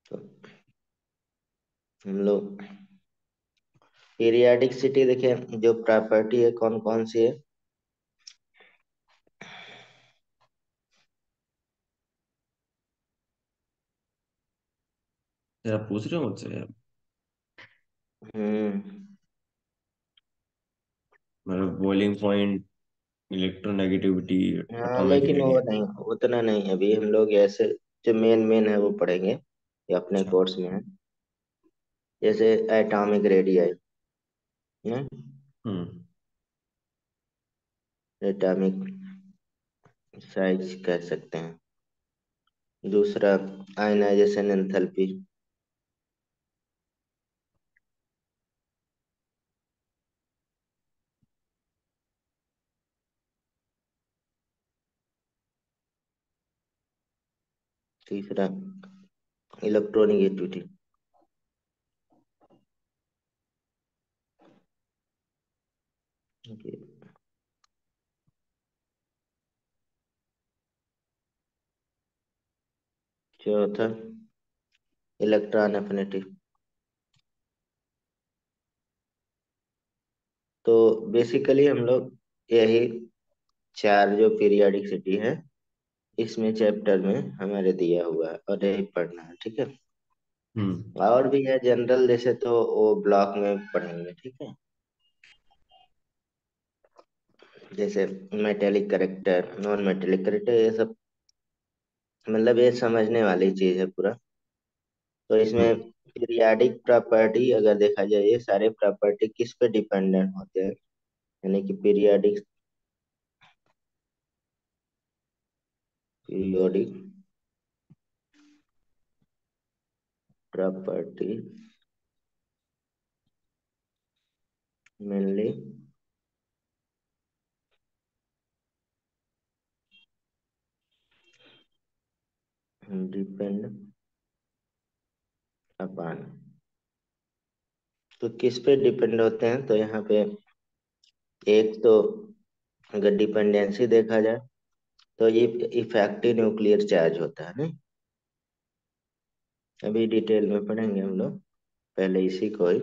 तो हम लोग पीरियाडिक देखिए, जो प्रॉपर्टी है कौन कौन सी है। यार आप पूछ रहे हो मुझसे यार? हम्म। मतलब बॉइलिंग पॉइंट, इलेक्ट्रोनेगेटिविटी, हाँ, एटॉमिक लेकिन वो रेडियस। नहीं, उतना नहीं, अभी हम लोग ऐसे जो मेन मेन है वो पढ़ेंगे, ये अपने अच्छा। कोर्स में है। जैसे एटॉमिक रेडियस, हम्म। एटॉमिक साइज कह सकते हैं। दूसरा आयनाइजेशन एंथैल्पी। तीसरा इलेक्ट्रोनिगेटिविटी। चौथा इलेक्ट्रॉन एफिनिटी। तो बेसिकली हम लोग यही चार जो पीरियोडिक है, इसमें चैप्टर में हमारे दिया हुआ है और यही पढ़ना है, ठीक है। हम्म। और भी है जनरल, जैसे तो वो ब्लॉक में पढ़ेंगे, ठीक है। जैसे metallic character, non metallic character, ये सब मतलब ये समझने वाली चीज है पूरा। तो इसमें हम्म। पीरियाडिक प्रॉपर्टी अगर देखा जाए, ये सारे प्रॉपर्टी किस पे डिपेंडेंट होते हैं, यानी कि periodic property mainly depend upon. तो किस पे डिपेंड होते हैं, तो यहाँ पे एक तो अगर डिपेंडेंसी देखा जाए, तो ये इफेक्टिव न्यूक्लियर चार्ज होता है ना। अभी डिटेल में पढ़ेंगे हम लोग, पहले इसी को ही,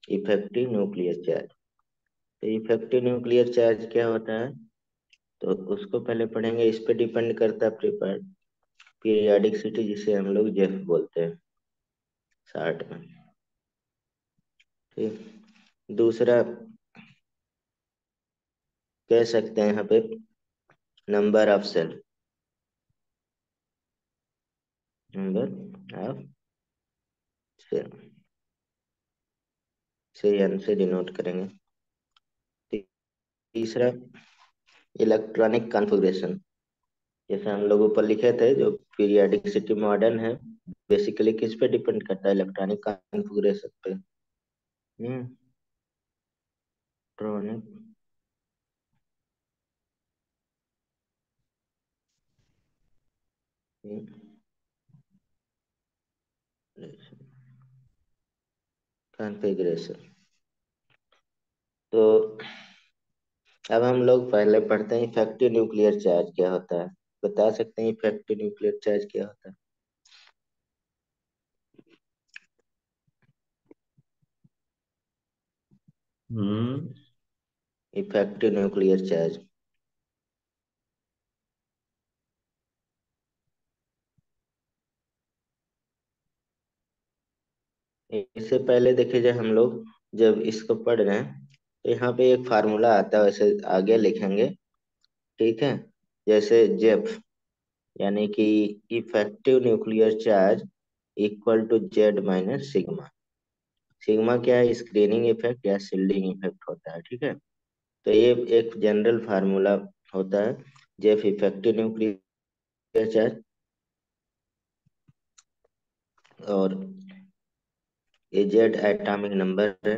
इफेक्टिव न्यूक्लियर चार्ज। तो इफेक्टिव न्यूक्लियर चार्ज क्या होता है, तो उसको पहले पढ़ेंगे। इस पे डिपेंड करता है प्रिपेयर पीरियोडिक जिसे हम लोग जेफ बोलते हैं शॉर्ट में, ठीक। दूसरा कह सकते हैं यहाँ पे number of shell, number of shell से एन से डिनोट करेंगे। तीसरा इलेक्ट्रॉनिक कॉन्फ़िगरेशन, जैसे हम लोग ऊपर लिखे थे, जो पीरियोडिक मॉडर्न है, बेसिकली किस पे डिपेंड करता है, इलेक्ट्रॉनिक कॉन्फ़िगरेशन पे। Electronic configuration. तो अब हम लोग पहले पढ़ते हैं इफेक्टिव न्यूक्लियर चार्ज क्या होता है। बता सकते हैं इफेक्टिव न्यूक्लियर चार्ज क्या होता है। हम्म। इफेक्टिव न्यूक्लियर चार्ज, इससे पहले देखे जाए हम लोग जब इसको पढ़ रहे हैं, तो यहाँ पे एक फार्मूला आता है, वैसे आगे लिखेंगे, ठीक है। जैसे जेफ, यानी कि effective nuclear charge equal to Z minus sigma. Sigma क्या है, स्क्रीनिंग इफेक्ट या शील्डिंग इफेक्ट होता है, ठीक है। तो ये एक जनरल फार्मूला होता है, जेफ इफेक्टिव न्यूक्लियर चार्ज। और ये जेड एटॉमिक नंबर है,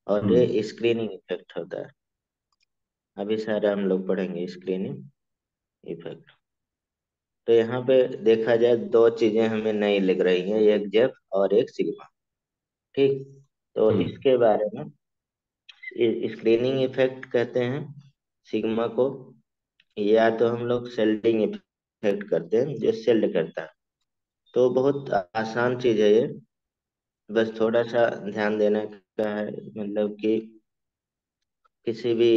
और हम्म। ये स्क्रीनिंग इफेक्ट होता है। अभी सारा हम लोग पढ़ेंगे स्क्रीनिंग इफेक्ट। तो यहाँ पे देखा जाए दो चीजें हमें नहीं लिख रही हैं, एक जेफ और एक सिग्मा, ठीक। तो हम्म। इसके बारे में स्क्रीनिंग इफेक्ट कहते हैं सिग्मा को, या तो हम लोग सेल्डिंग इफेक्ट करते हैं जो सेल्ड करता है। तो बहुत आसान चीज है ये। बस थोड़ा सा ध्यान देने का है, मतलब कि किसी भी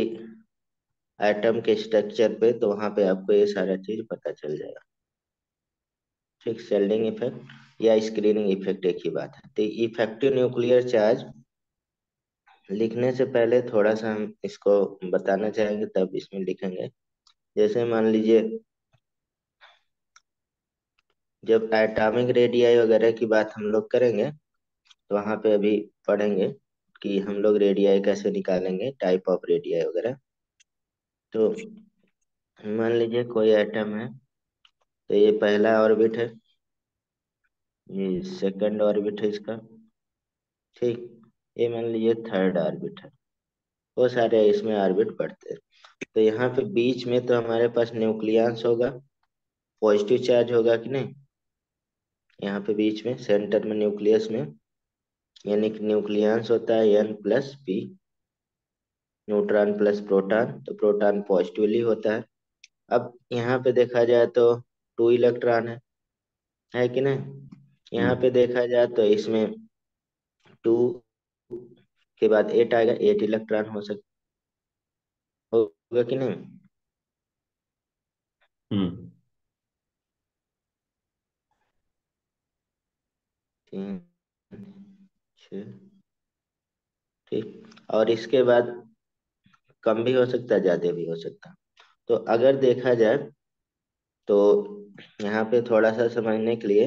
एटम के स्ट्रक्चर पे, तो वहां पे आपको ये सारा चीज पता चल जाएगा। ठीक, शेल्डिंग इफेक्ट या स्क्रीनिंग इफेक्ट एक ही बात है। तो इफेक्टिव न्यूक्लियर चार्ज लिखने से पहले थोड़ा सा हम इसको बताना चाहेंगे, तब इसमें लिखेंगे। जैसे मान लीजिए, जब एटॉमिक रेडियाई वगैरह की बात हम लोग करेंगे, तो वहां पे अभी पढ़ेंगे कि हम लोग रेडियाई कैसे निकालेंगे, टाइप ऑफ रेडियाई वगैरह। तो मान लीजिए कोई एटम है, तो ये पहला ऑर्बिट है, ये सेकंड ऑर्बिट है इसका। ठीक, ये मान लीजिए थर्ड ऑर्बिट है। वो सारे इसमें ऑर्बिट पड़ते हैं। तो यहाँ पे बीच में तो हमारे पास न्यूक्लियस होगा, पॉजिटिव चार्ज होगा कि नहीं। यहाँ पे बीच में सेंटर में न्यूक्लियस में, यानी कि न्यूक्लियस होता है N+P, न्यूट्रॉन प्लस प्रोटॉन, तो प्रोटॉन पॉजिटिवली होता है। अब यहाँ पे देखा जाए तो 2 इलेक्ट्रॉन है कि नहीं। यहाँ हम्म पे देखा जाए तो इसमें 2 के बाद 8 आएगा, 8 इलेक्ट्रॉन हो सकता, होगा कि नहीं। हम्म। 3, 6, ठीक। और इसके बाद कम भी हो सकता है, ज्यादा भी हो सकता है। तो अगर देखा जाए तो यहाँ पे थोड़ा सा समझने के लिए,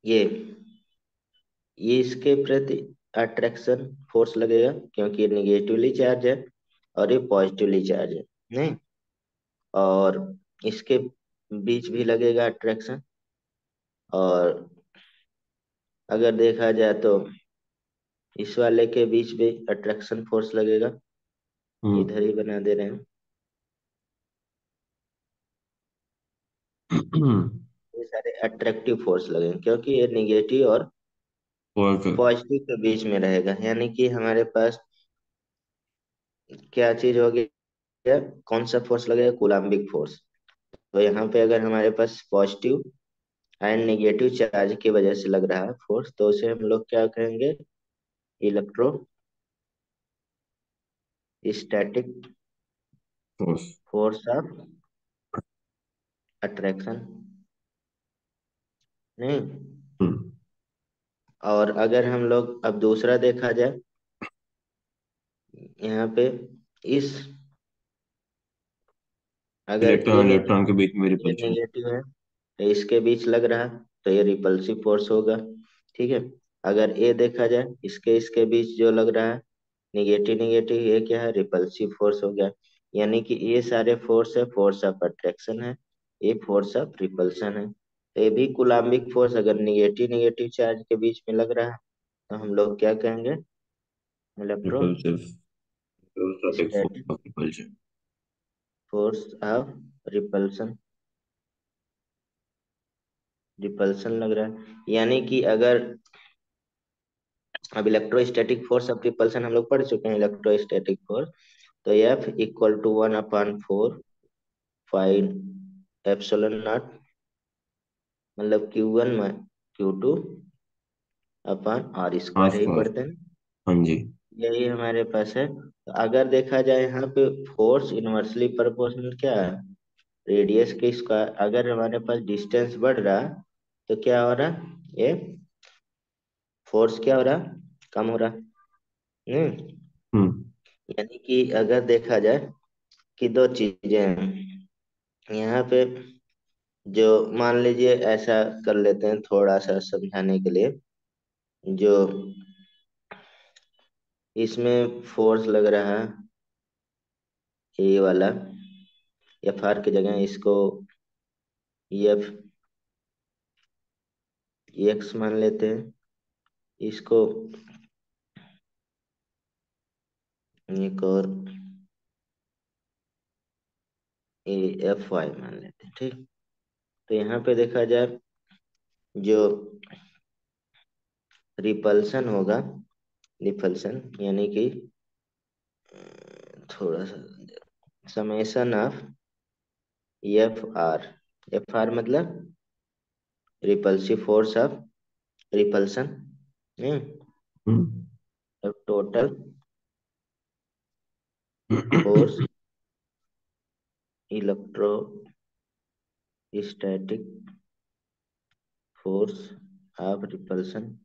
ये ये इसके प्रति अट्रैक्शन फोर्स लगेगा, क्योंकि ये निगेटिवली चार्ज है और ये पॉजिटिवली चार्ज है, नहीं। और इसके बीच भी लगेगा अट्रैक्शन। और अगर देखा जाए तो इस वाले के बीच भी अट्रैक्शन फोर्स लगेगा, हम्म। इधर ही बना दे रहे हैं। ये सारे अट्रैक्टिव फोर्स लगेंगे, क्योंकि ये निगेटिव और और पॉजिटिव के बीच में रहेगा, यानी कि हमारे पास क्या चीज हो गया, कौन सा फोर्स लगेगा, कूलाम्बिक फोर्स। तो यहाँ पे अगर हमारे पास पॉजिटिव एंड नेगेटिव चार्ज की वजह से लग रहा है फोर्स, तो उसे हम लोग क्या कहेंगे, electrostatic force. Force of attraction, नहीं। हम्म। और अगर हम लोग अब दूसरा देखा जाए, यहाँ पे इस, अगर ये इलेक्ट्रॉन इलेक्ट्रॉन के बीच में ये रिपल्शन। नेगेटिव है, तो इसके बीच लग रहा, तो ये रिपल्सिव फोर्स होगा। ठीक है। अगर ये देखा जाए, इसके इसके बीच जो लग रहा है, निगेटिव निगेटिव, ये क्या है, रिपल्सिव फोर्स हो गया। यानी कि ये सारे फोर्स है, फोर्स ऑफ अट्रैक्शन है, ये फोर्स ऑफ रिपल्शन है। तो ये भी कूलाम्बिक फोर्स अगर निगेटिव निगेटिव चार्ज के बीच में लग रहा है, तो हम लोग क्या कहेंगे, repulsive electrostatic force electrostatic of repulsion. Force of repulsion, repulsion लग रहा है। यानी कि अगर, अब इलेक्ट्रोस्टैटिक फोर्स ऑफ रिपल्सन हम लोग पढ़ चुके हैं, इलेक्ट्रोस्टैटिक फोर्स, तो F = 1/4 फाइव एप्सिलॉन नॉट, मतलब Q1 में Q2/R² आस ही पास। पढ़ते हैं। हाँ जी। यही हमारे पास है। तो अगर देखा जाए यहाँ पे फोर्स इनवर्सली प्रोपोर्शनल क्या है, रेडियस के स्क्वायर। अगर हमारे पास डिस्टेंस बढ़ रहा, तो क्या हो रहा, ये फोर्स क्या हो रहा, कम हो रहा, नहीं। हम्म। यानी कि अगर देखा जाए कि दो चीजें हैं यहाँ पे, जो मान लीजिए ऐसा कर लेते हैं थोड़ा सा समझाने के लिए, जो इसमें फोर्स लग रहा है, ये वाला F की जगह इसको F x मान लेते हैं, इसको एक और Fy मान लेते हैं, ठीक। तो यहाँ पे देखा जाए, जो रिपल्सन होगा, रिपल्सन यानी कि थोड़ा सा समेशन ऑफ Fr, Fr मतलब repulsive force of repulsion, hmm. Total force electrostatic force of repulsion,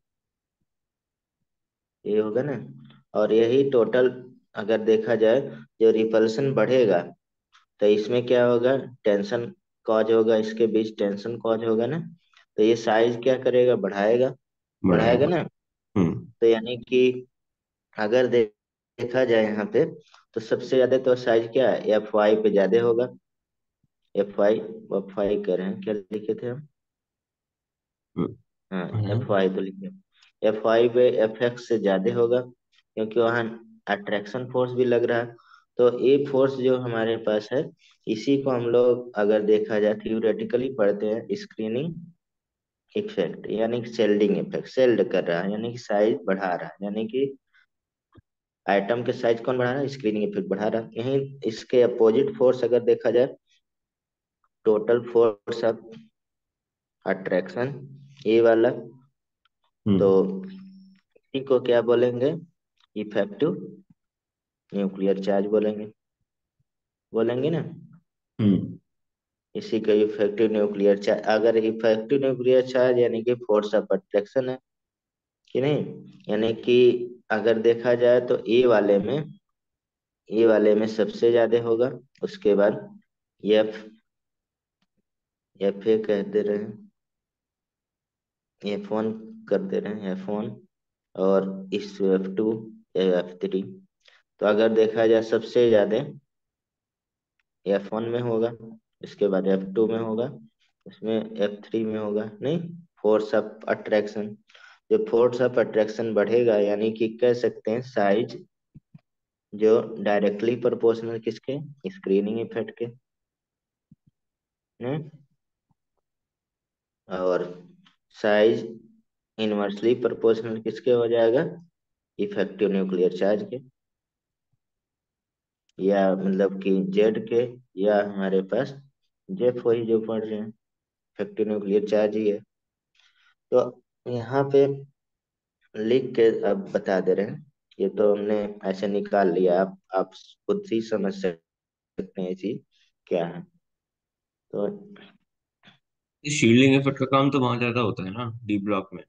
ये होगा ना। और यही टोटल, अगर देखा जाए, जो रिपल्सन बढ़ेगा तो इसमें क्या होगा, टेंशन कॉज होगा, इसके बीच टेंशन कॉज होगा ना, तो ये साइज क्या करेगा, बढ़ाएगा। बढ़ाएगा बढ़ाएगा। ना। हम्म। तो यानी कि अगर देखा जाए यहाँ पे, तो सबसे ज्यादा तो साइज क्या है, एफ वाई पे ज्यादा होगा। एफ वाई कर रहे हैं, क्या लिखे थे हम? हम्म। हाँ, एफ हाँ। वाई तो लिखे। एफ वाई पे एफ एक्स से ज्यादा होगा, क्योंकि वहाँ अट्रैक्शन फोर्स भी लग रहा है। तो ये फोर्स जो हमारे पास है, इसी को हम लोग अगर देखा जाए थ्योरेटिकली पढ़ते हैं स्क्रीनिंग इफेक्ट, यानी कि शेल्डिंग इफेक्ट। शेल्ड कर रहा है यानी कि साइज बढ़ा रहा है, यानी कि आइटम के साइज कौन बढ़ा रहा है, स्क्रीनिंग इफेक्ट बढ़ा रहा है। यही इसके अपोजिट फोर्स अगर देखा जाए, टोटल फोर्स ऑफ अट्रैक्शन, ये वाला, तो हम्म। इसी को क्या बोलेंगे, इफेक्टिव न्यूक्लियर चार्ज बोलेंगे। बोलेंगे ना। हम्म। इसी का इफेक्टिव न्यूक्लियर चार्ज, अगर इफेक्टिव न्यूक्लियर चार्ज यानी कि फोर्स ऑफ अट्रैक्शन है कि नहीं, यानी कि अगर देखा जाए तो ए वाले में सबसे ज्यादा होगा। उसके बाद एफ एफ ए कह दे रहे हैं, F1 कर दे रहे हैं, F1, और इस F2 या F3। तो अगर देखा जाए सबसे ज्यादा F1 में होगा, इसके बाद F2 में होगा, उसमें F3 में होगा नहीं। फोर्स ऑफ अट्रैक्शन, जो फोर्स ऑफ अट्रैक्शन बढ़ेगा, यानी कि कह सकते हैं साइज जो डायरेक्टली प्रोपोर्शनल किसके, स्क्रीनिंग इफेक्ट के। हम्म। और साइज इनवर्सली प्रोपोर्शनल किसके हो जाएगा, इफेक्टिव न्यूक्लियर चार्ज के, या मतलब कि जेड के, या हमारे पास जेफ वही जो पढ़ रहे हैं, इफेक्टिव न्यूक्लियर चार्ज ही है। तो यहाँ पे लिख के अब बता दे रहे हैं, ये तो हमने ऐसे निकाल लिया, आप खुद ही समझ सकते हैं ये चीज क्या है। तो शील्डिंग इफेक्ट का काम तो वहां ज्यादा होता है ना, डी ब्लॉक में।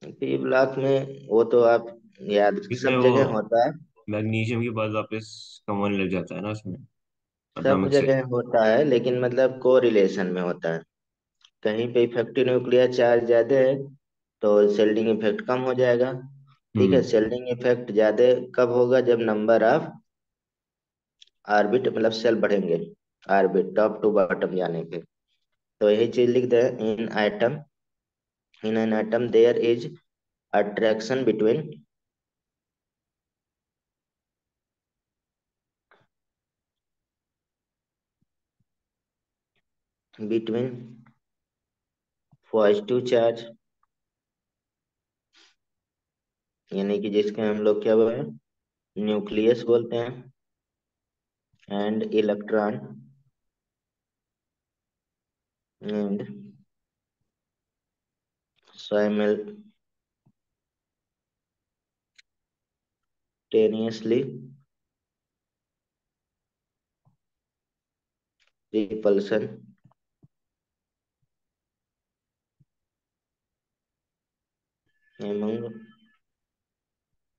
पी ब्लॉक में वो तो आप याद, इसमें सब वो जगह होता है। मैग्नीशियम के बाद वापस कम होने लग जाता है ना उसमें, सब एटॉमिक से। जगह होता है, लेकिन मतलब को रिलेशन में होता है। कहीं पे इफेक्टिव न्यूक्लियर चार्ज ज्यादा है तो शेल्डिंग इफेक्ट कम हो जाएगा। ठीक है, हम्म। शेल्डिंग इफेक्ट ज्यादा कब होगा, जब नंबर ऑफ आर्बिट मतलब सेल बढ़ेंगे, आर्बिट टॉप टू बॉटम जाने पे। तो यही चीज लिख दे, in an atom there is attraction between positive charge, यानी कि जिसके हम लोग क्या बोले, न्यूक्लियस बोलते हैं, and electron and simultaneously repulsion among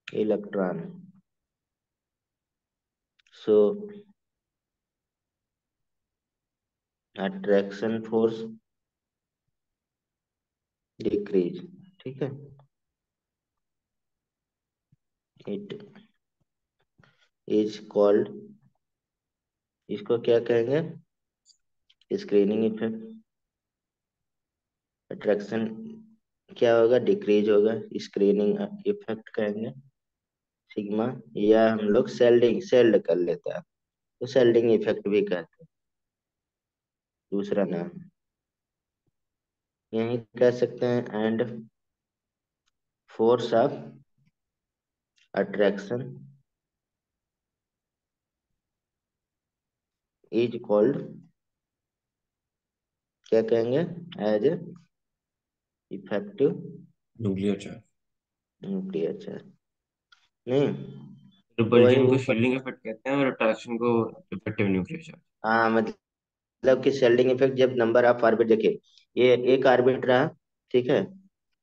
electron. So attraction force decrease, ठीक है। इट इज कॉल्ड, इसको क्या कहेंगे, स्क्रीनिंग इफेक्ट। अट्रैक्शन क्या होगा, डिक्रीज होगा, स्क्रीनिंग इफेक्ट कहेंगे, सिग्मा। या हम लोग सेल्ड कर लेते हैं तो सेल्डिंग इफेक्ट भी कहते हैं, दूसरा नाम। यही कह सकते हैं, and force of attraction is called क्या कहेंगे? As effective nuclear charge. Nuclear charge. नहीं, तो वही रिपल्जन को ऊपर। शील्डिंग इफेक्ट कहते हैं और अट्रैक्शन को इफेक्टिव न्यूक्लियर चार्ज। हाँ मतलब कि शेल्डिंग इफेक्ट, जब नंबर ऑफ ऑर्बिट देखिए, ये एक ऑर्बिट रहा, ठीक है,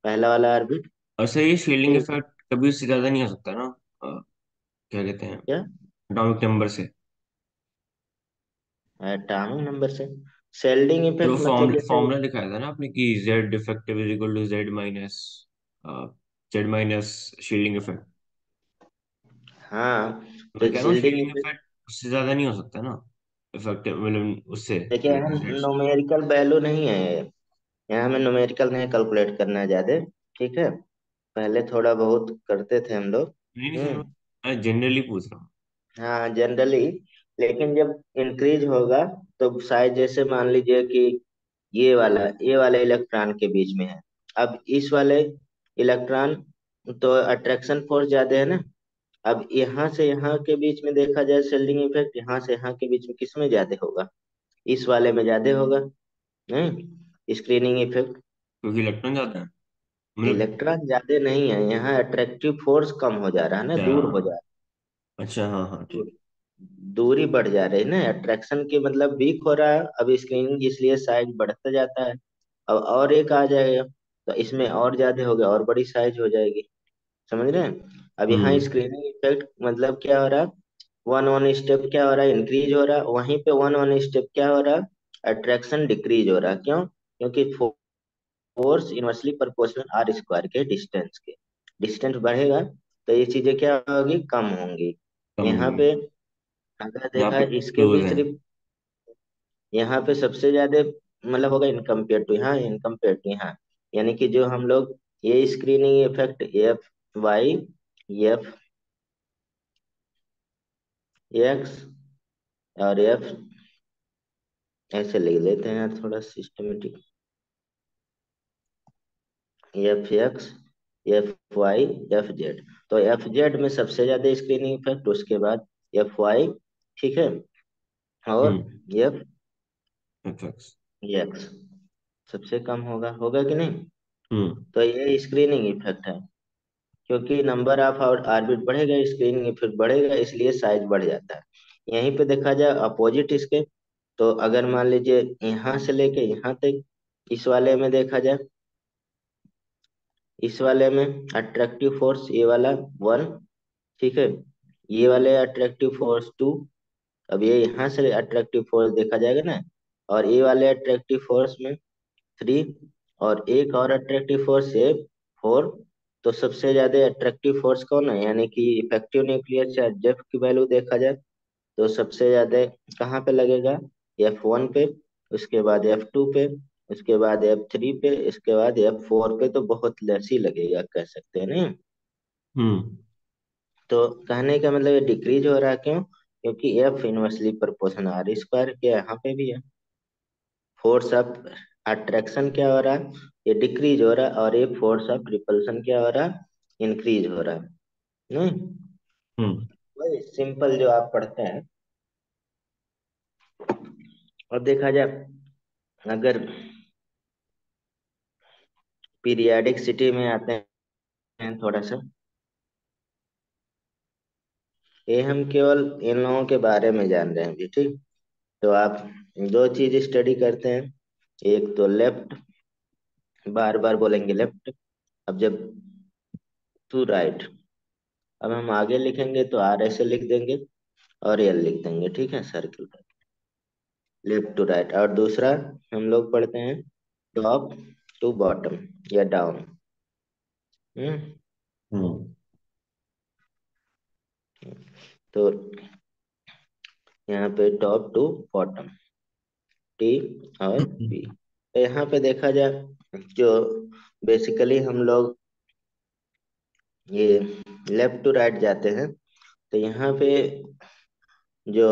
पहला वाला ऑर्बिट। और सर ये शील्डिंग ठीक। इफेक्ट कभी उससे ज्यादा नहीं हो सकता ना? क्या कहते हैं, क्या? एटॉमिक नंबर से। एटॉमिक नंबर से? शेल्डिंग और वो इफेक्ट मतलब जैसे, फॉर्मूला दिखाया था ना आपने कि Z effective is equal to Z minus shielding effect. हाँ, मैं तो कह रहा हूँ शेल्डिंग शील्डिंग इफेक्ट, इफेक्ट उससे ज्यादा नहीं हो सकता ना, इफेक्टिव मतलब उससे देखिए यहाँ जेड से। न्यूमेरिकल वैल्यू नहीं है ये। यहाँ हमें न्यूमेरिकल नहीं कैलकुलेट करना है ज्यादा। ठीक है, पहले थोड़ा बहुत करते थे हम लोग। नहीं नहीं सर, हम्म। मैं जनरली पूछ रहा हूँ। हाँ जनरली, लेकिन जब इंक्रीज होगा तो साइज, जैसे मान लीजिए कि ये वाले इलेक्ट्रॉन के बीच में है, अब इस वाले इलेक्ट्रॉन, तो अट्रैक्शन फोर्स ज्यादा है ना। अब यहाँ से यहाँ के बीच में देखा जाए शेल्डिंग इफेक्ट, यहाँ से यहाँ के बीच में किस में ज्यादा होगा? इस वाले में ज्यादा होगा। नहीं, स्क्रीनिंग इफेक्ट। क्योंकि इलेक्ट्रॉन ज्यादा है मतलब। इलेक्ट्रॉन ज्यादा नहीं है, यहाँ अट्रैक्टिव फोर्स कम हो जा रहा है ना, दूर हो जा अच्छा। रहा अच्छा हाँ हाँ है। ठीक है। दूरी बढ़ जा रही है ना, अट्रैक्शन की मतलब वीक हो रहा है, अब स्क्रीनिंग इसलिए साइज बढ़ता जाता है। अब और एक आ जाएगा तो इसमें और ज्यादा हो गया, और बड़ी साइज हो जाएगी। समझ रहे हैं? अब यहाँ हम्म स्क्रीनिंग इफेक्ट मतलब क्या हो रहा है? वन वन स्टेप क्या हो रहा है? इंक्रीज हो रहा है। वहीं पे वन वन स्टेप क्या हो रहा है? अट्रैक्शन डिक्रीज हो रहा है। क्यों? क्योंकि force inversely proportional R square के डिस्टेंस के। डिस्टेंस बढ़ेगा तो ये चीजें क्या होगी? कम होंगी। कम यहाँ होगी। पे अगर यहाँ देखा पे इसके क्लोज भी है। सिर्फ, यहाँ पे सबसे ज्यादा मतलब होगा इनकम्पेयर टू यहाँ, इनकम्पेयर टू यहाँ। यानी कि जो हम लोग ये screening effect F Y, F X और एफ, ऐसे लिख लेते हैं यार थोड़ा systematic. F X, F Y, F Z. तो एफ जेड में सबसे ज्यादा स्क्रीनिंग इफेक्ट, उसके बाद एफ वाई, ठीक है, और हम्म। F FX. एक्स सबसे कम होगा, होगा कि नहीं? हम्म तो ये स्क्रीनिंग इफेक्ट है। क्योंकि नंबर ऑफ ऑर्बिट बढ़ेगा, स्क्रीनिंग इफेक्ट बढ़ेगा, इसलिए साइज बढ़ जाता है। यहीं पे देखा जाए अपोजिट इसके, तो अगर मान लीजिए यहाँ से लेके यहाँ तक, इस वाले में देखा जाए, इस वाले में अट्रैक्टिव फोर्स ये वाला वन, ठीक है, ये वाले अट्रैक्टिव फोर्स टू। अब ये यहाँ से अट्रैक्टिव फोर्स देखा जाएगा ना, और ये वाले अट्रैक्टिव फोर्स में थ्री, और एक और अट्रैक्टिव फोर्स है फोर। तो सबसे ज्यादा अट्रैक्टिव फोर्स कौन है? यानी कि इफेक्टिव न्यूक्लियर चार्ज जेफ की वैल्यू देखा जाए तो सबसे ज्यादा कहाँ पे लगेगा? F1 पे, उसके बाद F2 पे, उसके बाद F3 पे, इसके बाद F4 पे, तो बहुत लेस ही लगेगा कह सकते हैं नहीं। हम्म तो कहने का मतलब ये डिक्रीज हो रहा है, क्यों? क्योंकि F inversely proportional R square के यहाँ पे भी है। फोर्स ऑफ अट्रैक्शन क्या हो रहा है? ये डिक्रीज हो रहा है, और ये फोर्स ऑफ रिपल्शन क्या हो रहा है? इंक्रीज हो रहा है। नहीं, हम्म वही सिंपल जो आप पढ़ते हैं। और देखा जाए, अगर पीरियाडिक सिटी में आते हैं थोड़ा सा, ये हम केवल इन लोगों के बारे में जान रहे हैं अभी, ठीक। तो आप दो चीज स्टडी करते हैं, एक तो लेफ्ट, बार बार बोलेंगे लेफ्ट। अब जब टू राइट, अब हम आगे लिखेंगे तो आर ऐसे लिख देंगे, और एल लिख देंगे, ठीक है, सर्किल का। Left to right. और दूसरा हम लोग पढ़ते हैं टॉप टू बॉटम या डाउन। हम्म। हम्म तो यहाँ पे टॉप टू बॉटम, टी और पी। तो यहाँ पे देखा जाए, जो बेसिकली हम लोग ये लेफ्ट टू राइट जाते हैं, तो यहाँ पे जो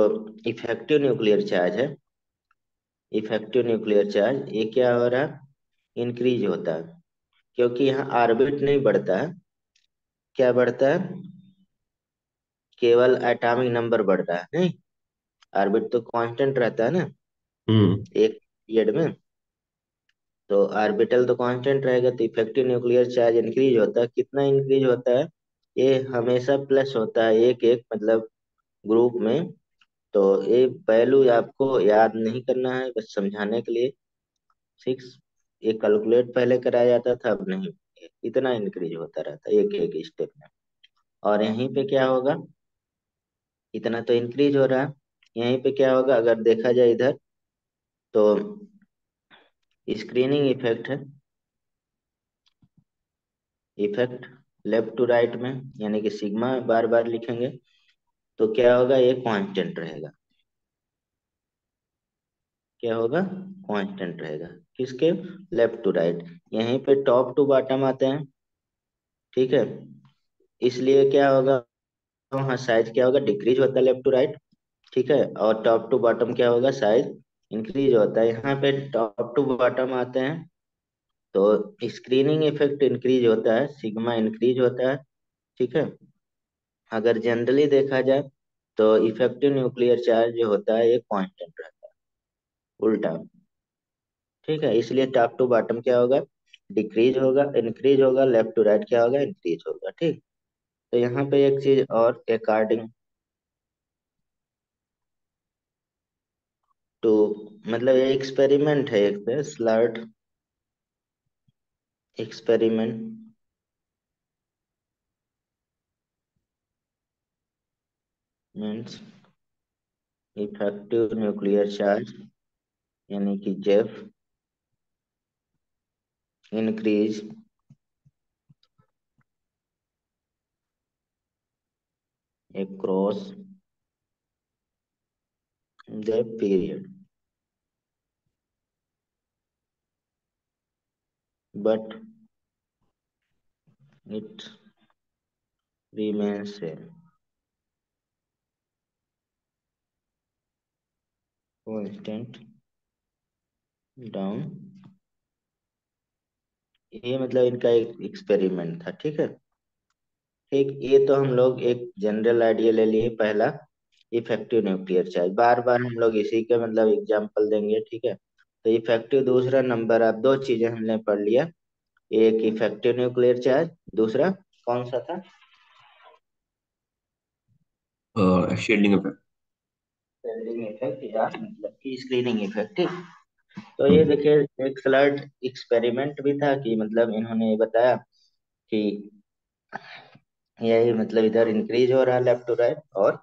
इफेक्टिव न्यूक्लियर चार्ज है, इफेक्टिव न्यूक्लियर चार्ज ये क्या हो रहा है? इंक्रीज होता है। क्योंकि यहाँ ऑर्बिट नहीं बढ़ता है, क्या बढ़ता है? केवल एटॉमिक नंबर बढ़ रहा है, नहीं, ऑर्बिट तो कांस्टेंट रहता है ना हम्म एक पीरियड में। तो ऑर्बिटल तो कांस्टेंट रहेगा, तो इफेक्टिव न्यूक्लियर चार्ज इंक्रीज होता है, कितना इंक्रीज होता है? ये हमेशा प्लस होता है एक एक मतलब ग्रुप में। तो ये वैल्यू आपको याद नहीं करना है, बस समझाने के लिए। सिक्स, ये कैलकुलेट पहले कराया जाता था, अब नहीं। इतना इंक्रीज होता रहता है एक एक स्टेप में। और यहीं पे क्या होगा, इतना तो इंक्रीज हो रहा है। यहीं पे क्या होगा अगर देखा जाए इधर, तो स्क्रीनिंग इफेक्ट है, इफेक्ट लेफ्ट टू राइट में, यानी कि सिग्मा बार बार लिखेंगे तो क्या होगा, ये कांस्टेंट रहेगा। क्या होगा? कांस्टेंट रहेगा। किसके? Left to right. यहीं पे टॉप टू बॉटम आते हैं, ठीक है। इसलिए क्या होगा, वहाँ साइज क्या होगा, डिक्रीज होता है लेफ्ट टू राइट, ठीक है। और टॉप टू बॉटम क्या होगा, साइज इंक्रीज होता है। यहाँ पे टॉप टू बॉटम आते हैं तो स्क्रीनिंग इफेक्ट इंक्रीज होता है, सिग्मा इंक्रीज होता है, ठीक है। अगर जनरली देखा जाए तो इफेक्टिव न्यूक्लियर चार्ज जो होता है ये कांस्टेंट रहता है, उल्टा, ठीक है। इसलिए टॉप टू बॉटम क्या होगा, डिक्रीज होगा, इंक्रीज होगा, लेफ्ट टू राइट क्या होगा, इंक्रीज होगा, ठीक। तो यहाँ पे एक चीज और, अकॉर्डिंग टू, मतलब ये एक्सपेरिमेंट है एक पे Slater experiment, means effective nuclear charge, यानी कि Zeff increase across the period, but it remains same, constant down। ये मतलब इनका एक एक्सपेरिमेंट था, ठीक है। ठीक, ये तो हम लोग एक जनरल आइडिया ले लिए पहला, इफेक्टिव न्यूक्लियर चार्ज। बार बार हम लोग इसी के मतलब एग्जांपल देंगे, ठीक है। तो इफेक्टिव दूसरा नंबर, आप दो चीजें हमने पढ़ लिया, एक इफेक्टिव न्यूक्लियर चार्ज, दूसरा कौन सा था? Shielding effect. स्क्रीनिंग इफेक्ट, या मतलब कि स्क्रीनिंग इफेक्ट, ठीक। तो ये हम्म। देखिए एक स्लाइड एक्सपेरिमेंट भी था कि मतलब इन्होंने ये बताया कि यही मतलब इधर इंक्रीज हो रहा है लेफ्ट टू राइट, और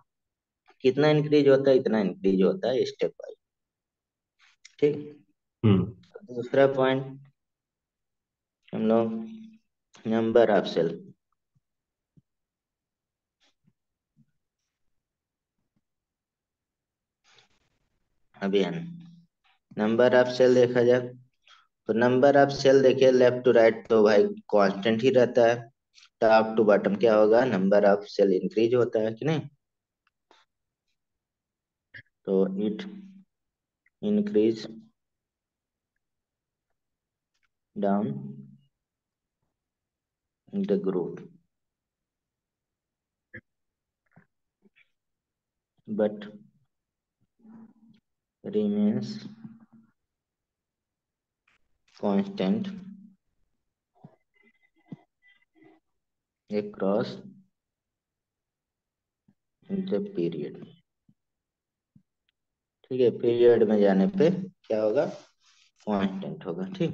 कितना इंक्रीज होता है, इतना इंक्रीज होता है स्टेप वाइज, ठीक। हम्म। दूसरा पॉइंट हम लोग, नंबर ऑफ सेल, अभियान, नंबर ऑफ सेल देखा जाए तो नंबर ऑफ सेल देखिए लेफ्ट टू राइट तो भाई कांस्टेंट ही रहता है। टॉप टू बॉटम क्या होगा, नंबर ऑफ सेल इंक्रीज होता है कि नहीं। तो it increase down the group, but remains constant across the period, ठीक है। पीरियड में जाने पे क्या होगा, कांस्टेंट होगा, ठीक।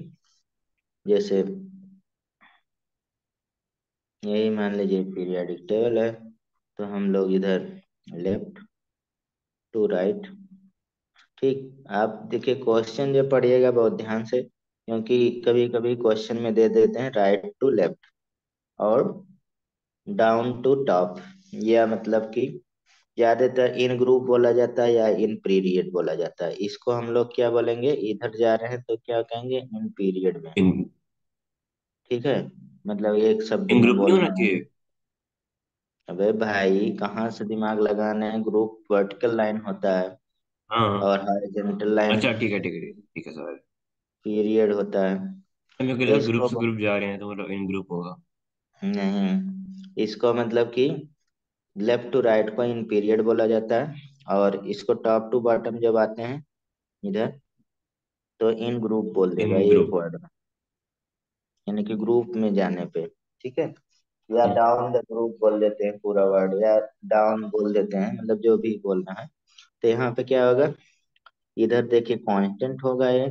जैसे यही मान लीजिए पीरियोडिक टेबल है, तो हम लोग इधर लेफ्ट टू राइट, ठीक। आप देखिए क्वेश्चन जो पढ़िएगा बहुत ध्यान से, क्योंकि कभी कभी क्वेश्चन में दे देते हैं राइट टू लेफ्ट और डाउन टू टॉप, या मतलब कि ज्यादातर इन ग्रुप बोला जाता है या इन पीरियड बोला जाता है। इसको हम लोग क्या बोलेंगे, इधर जा रहे हैं तो क्या कहेंगे, इन पीरियड में, इन ठीक है। मतलब एक शब्द इन में ग्रुप नहीं होना बोलना है। चाहिए। अबे भाई कहाँ से दिमाग लगाने हैं, ग्रुप वर्टिकल लाइन होता है हाँ। और हॉरिजॉन्टल लाइन अच्छा ठीक है ठीक है ठीक है ठीक है सर। पीरियड होता है। मेरे को तो लगा ग्रुप इसको से ग्रुप जा रहे हैं तो मतलब इन ग्रुप होगा। नहीं, इसको मतलब कि लेफ्ट टू राइट को इन पीरियड बोला जाता है, और इसको टॉप टू बॉटम जब आते हैं इधर, तो इन ग्रुप बोल इन देगा एक ग्रुप। वर्ड में, यानी कि ग्रुप में जाने पे। ठीक है। या हम्म। डाउन द ग्रुप बोल देते हैं पूरा वर्ड, या डाउन बोल देते हैं, मतलब जो भी बोलना है। तो यहाँ पे क्या होगा, इधर देखिए कांस्टेंट होगा ये,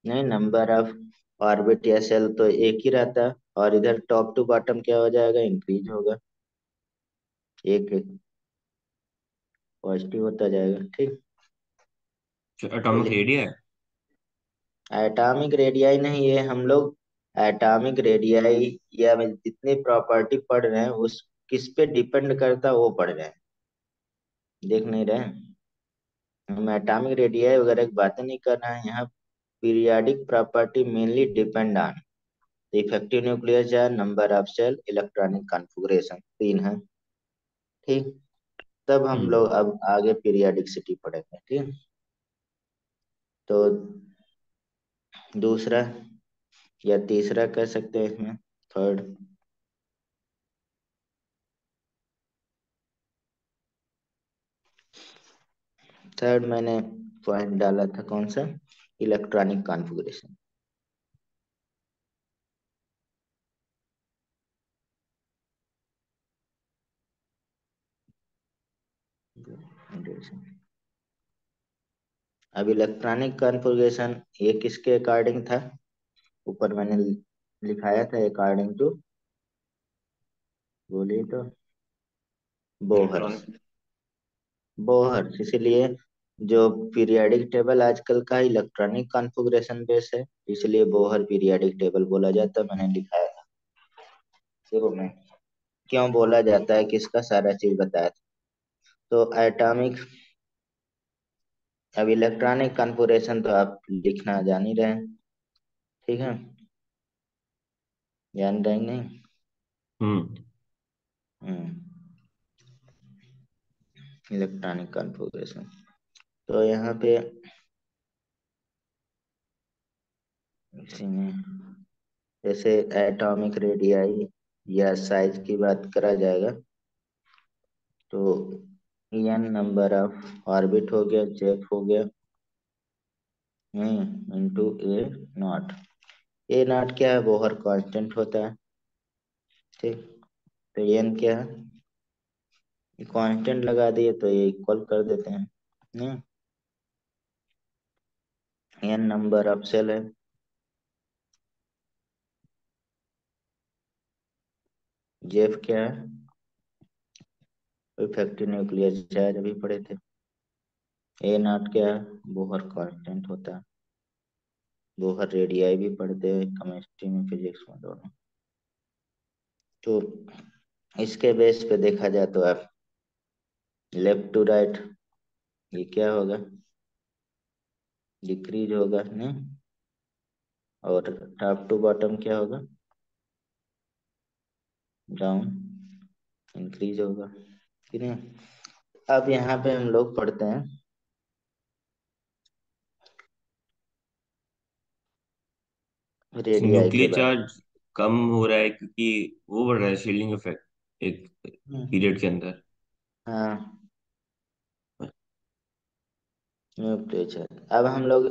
नहीं नंबर ऑफ ऑर्बिट या सेल तो एक ही रहता है, और इधर टॉप टू बॉटम क्या हो जाएगा, इंक्रीज होगा, एक एक पॉजिटिव होता जाएगा। ठीक। एटॉमिक चलिए, रेडिया है। एटॉमिक रेडियाई नहीं, ये हम लोग एटॉमिक रेडियाई या जितनी प्रॉपर्टी पढ़ रहे हैं उस किस पे डिपेंड करता है वो पढ़ रहे हैं, देख नहीं रहे हैं। हम एटॉमिक रेडियाई वगैरह की बातें नहीं कर रहे हैं यहाँ। Periodic property mainly depend on effective nuclear charge, number of shell, electronic configuration, तीन है। ठीक। तब हम हम्म। लोग अब आगे पीरियाडिसिटी पढ़ेंगे। ठीक। तो दूसरा या तीसरा कह सकते हैं इसमें, थर्ड। थर्ड मैंने पॉइंट डाला था कौन सा, इलेक्ट्रॉनिक कॉन्फ़िगरेशन। अब इलेक्ट्रॉनिक कॉन्फ़िगरेशन ये किसके अकॉर्डिंग था, ऊपर मैंने लिखाया था अकॉर्डिंग टू, बोलिए तो, बोहर्स। इलेक्ट्रॉनिक। बोहर्स, इसीलिए जो पीरियोडिक टेबल आजकल का इलेक्ट्रॉनिक कॉन्फ़िगरेशन बेस है, इसलिए बोहर पीरियोडिक टेबल बोला जाता है, मैंने लिखाया था शुरू में, क्यों बोला जाता है किसका सारा चीज बताया था। तो एटॉमिक, अब इलेक्ट्रॉनिक कॉन्फ़िगरेशन तो आप लिखना जान ही रहे हैं। ठीक है, जान रहे हैं नहीं। हम्म। हम्म। इलेक्ट्रॉनिक कॉन्फ़िगरेशन, तो यहाँ पे इसी में जैसे एटॉमिक रेडियाई या साइज की बात करा जाएगा, तो एन नंबर ऑफ ऑर्बिट हो गया, जेफ हो गया, into A not. A not क्या है, बोहर कांस्टेंट होता है। ठीक। तो एन क्या है, कांस्टेंट लगा दिए तो ये इक्वल कर देते हैं। एन नंबर ऑफ सेल है। जेफ क्या है, इफेक्टिव न्यूक्लियर चार्ज अभी पढ़े थे। ए नॉट क्या है, बोहर कांस्टेंट होता है। बोहर रेडियाई भी पढ़ते हैं केमिस्ट्री में, फिजिक्स में, दोनों। तो इसके बेस पे देखा जाए तो आप लेफ्ट टू राइट ये क्या होगा, डिक्रीज होगा नहीं, और टॉप टू बॉटम क्या होगा, डाउन, इंक्रीज होगा कि नहीं। अब यहाँ पे हम लोग पढ़ते हैं रेडियाई के न्यूक्लियर बारे चार्ज कम हो रहा है क्योंकि वो बढ़ रहा है शील्डिंग इफेक्ट एक में। पीरियड के अंदर। हाँ, न्यूक्लियर। अब हम लोग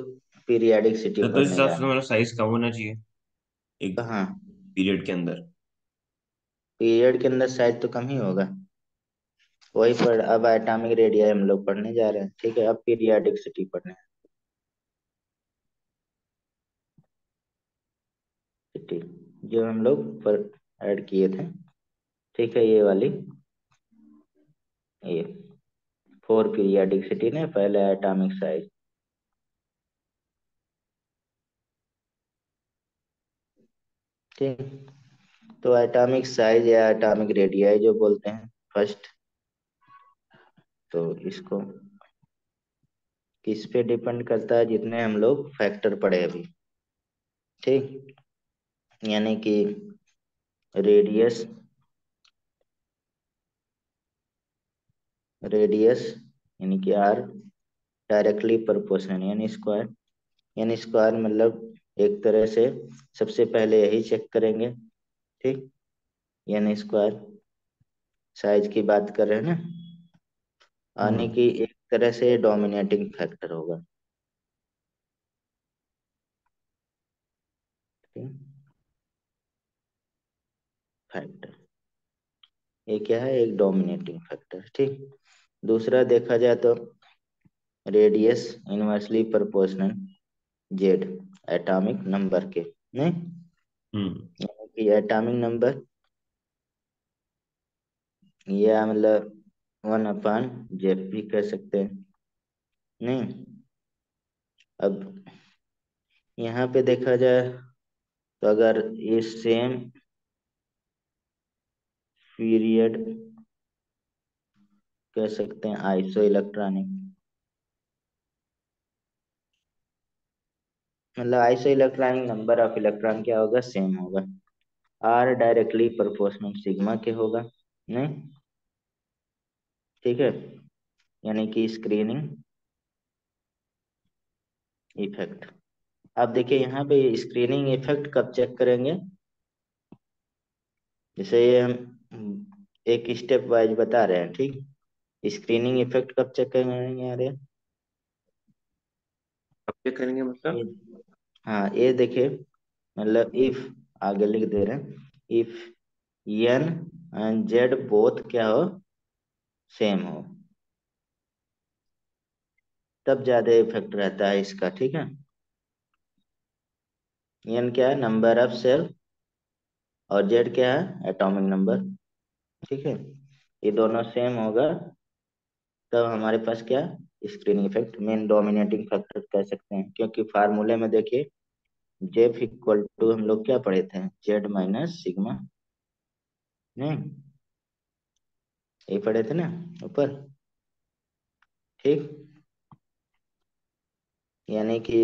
पीरियाडिक सिटी तो इस पढ़ने हिसाब जा से तो रहे हैं। मेरा साइज कम होना चाहिए एक कहाँ, पीरियड के अंदर। पीरियड के अंदर शायद तो कम ही होगा। वही पर अब एटॉमिक रेडियाई हम लोग पढ़ने जा रहे हैं। ठीक है, अब पीरियाडिक सिटी पढ़ने हैं। सिटी जो हम लोग पर ऐड किए थे। ठीक है, ये वाली, ये फोर पीरियाडिक सिटी ने पहले एटॉमिक साइज। ठीक। तो एटॉमिक साइज या एटॉमिक रेडियाई जो बोलते हैं फर्स्ट, तो इसको किस पे डिपेंड करता है, जितने हम लोग फैक्टर पढ़े अभी। ठीक। यानी कि रेडियस, रेडियस यानी कि आर डायरेक्टली प्रोपोर्शनल यानी स्क्वायर, यानी स्क्वायर मतलब एक तरह से सबसे पहले यही चेक करेंगे। ठीक। यानी स्क्वायर साइज की बात कर रहे हैं ना, यानी हम्म। कि एक तरह से डोमिनेटिंग फैक्टर होगा। ठीक, फैक्टर, ये क्या है, एक डोमिनेटिंग फैक्टर। ठीक, दूसरा देखा जाए तो radius inversely proportional Z, atomic number के, नहीं, हम्म। यानी कि एटॉमिक नंबर, या मतलब 1/जेड भी कह सकते हैं, नहीं। अब यहाँ पे देखा जाए तो अगर ये सेम पीरियड, कह सकते हैं आइसो इलेक्ट्रॉनिक, मतलब iso electronic number of electron क्या होगा, सेम होगा, आर डायरेक्टली प्रोपोर्शनल सिग्मा के होगा, नहीं, ठीक है। यानी कि स्क्रीनिंग इफेक्ट। आप देखिए यहाँ पे स्क्रीनिंग इफेक्ट कब चेक करेंगे, जैसे ये हम एक स्टेप वाइज बता रहे हैं, ठीक। स्क्रीनिंग इफेक्ट कब चेक करेंगे यार अब क्या करेंगे ये, मतलब? हाँ ये देखिए, मतलब इफ, आगे लिख दे रहे हैं, if N and Z both क्या हो, सेम हो, तब ज्यादा इफेक्ट रहता है इसका, ठीक है। एन क्या है, नंबर ऑफ सेल, और जेड क्या है, एटॉमिक नंबर, ठीक है। ये दोनों सेम होगा, तब हमारे पास क्या, screening effect, main dominating factor कह सकते हैं, क्योंकि फार्मूले में देखिए जेफ इक्वल टू हम लोग क्या पढ़े थे, जेड माइनस सिग्मा, नहीं, ये पढ़े थे ना ऊपर, ठीक। यानी कि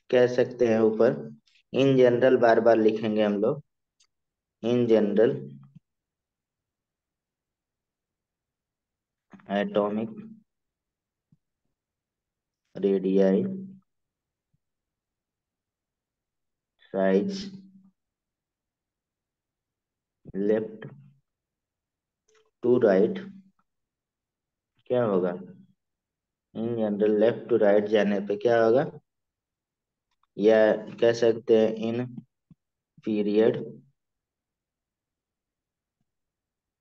कह सकते हैं ऊपर, इन जनरल बार बार लिखेंगे हम लोग, in general atomic radii size left to right, क्या होगा, in general left to right जाने पे क्या होगा, या कह सकते हैं in period,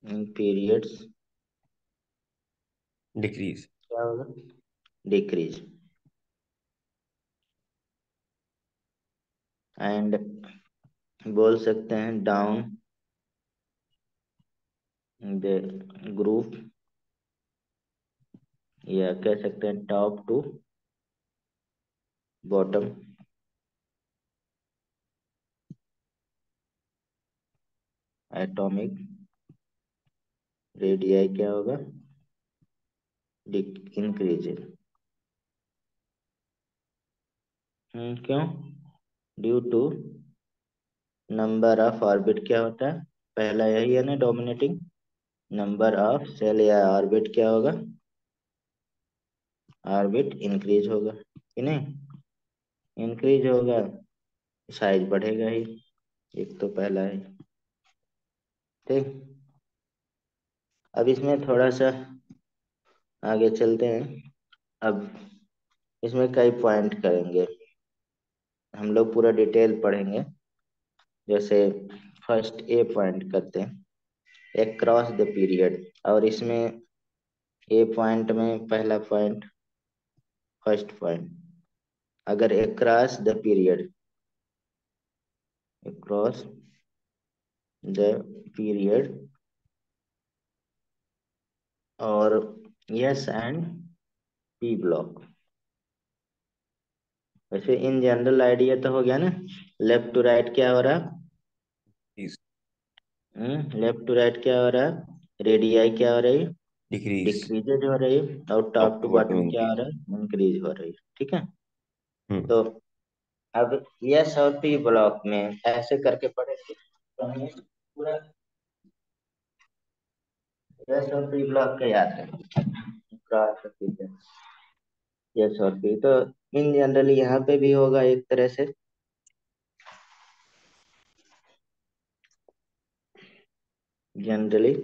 in periods decrease. क्या होगा, डिक्रीज, एंड बोल सकते हैं डाउन द ग्रुप, या कह सकते हैं top to bottom atomic radii क्या होगा, इंक्रीज। क्यों, due to number of orbit, क्या होता है, पहला यही है ना डोमिनेटिंग, नंबर ऑफ सेल या ऑर्बिट क्या होगा, ऑर्बिट इंक्रीज होगा कि नहीं, इंक्रीज होगा, साइज बढ़ेगा ही, एक तो पहला है, ठीक। अब इसमें थोड़ा सा आगे चलते हैं, अब इसमें कई पॉइंट करेंगे हम लोग, पूरा डिटेल पढ़ेंगे, जैसे फर्स्ट ए पॉइंट करते हैं, अक्रॉस द पीरियड, और इसमें ए पॉइंट में पहला पॉइंट, फर्स्ट पॉइंट, अगर across the period, across the period, और यस एंड पी ब्लॉक, वैसे इन जनरल आइडिया तो हो गया ना, लेफ्ट टू राइट क्या हो रहा, लेफ्ट टू राइट क्या हो रहा है, रेडियाई क्या हो रही, डिक्रीज। डिक्रीजेज हो रही है, और top top to to bottom bottom क्या हो इंक्रीज। रहा है, इंक्रीज हो रही है, ठीक है। हम्म। तो अब यस और पी ब्लॉक में ऐसे करके पढ़ेंगे तो हमें पूरा यस और पी ब्लॉक का याद है, यस और पी तो इन जनरली यहाँ पे भी होगा एक तरह से, जनरली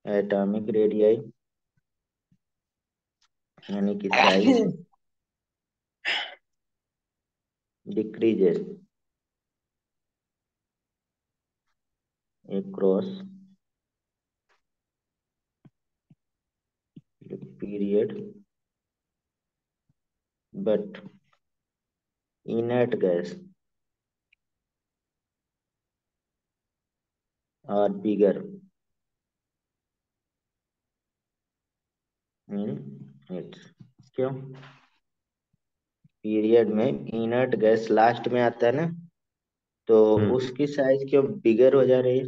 एटॉमिक रेडियाई यानी कि size decreases across the period, but inert gas are bigger in its। क्यों? पीरियड में इनर्ट गैस लास्ट में आता है ना, तो हम्म। उसकी साइज क्यों बिगर हो जा रही है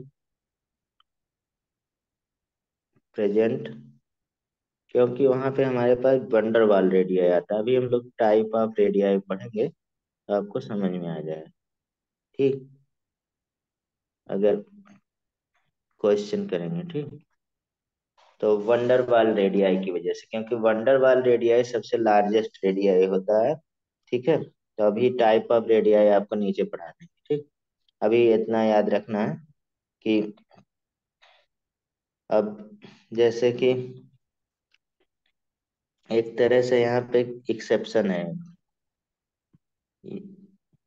प्रेजेंट? क्योंकि वहां पे हमारे पास वंडरवाल रेडियाई आता है। अभी हम लोग टाइप ऑफ रेडियाई पढ़ेंगे तो आपको समझ में आ जाएगा। ठीक, अगर क्वेश्चन करेंगे। ठीक, तो वंडरवाल रेडियाई की वजह से, क्योंकि वंडरवाल रेडियाई सबसे लार्जेस्ट रेडियाई होता है। ठीक है, तो अभी टाइप ऑफ रेडियाई आपको नीचे पढ़ा देंगे। ठीक, अभी इतना याद रखना है कि अब जैसे कि एक तरह से यहाँ पे एक्सेप्शन है,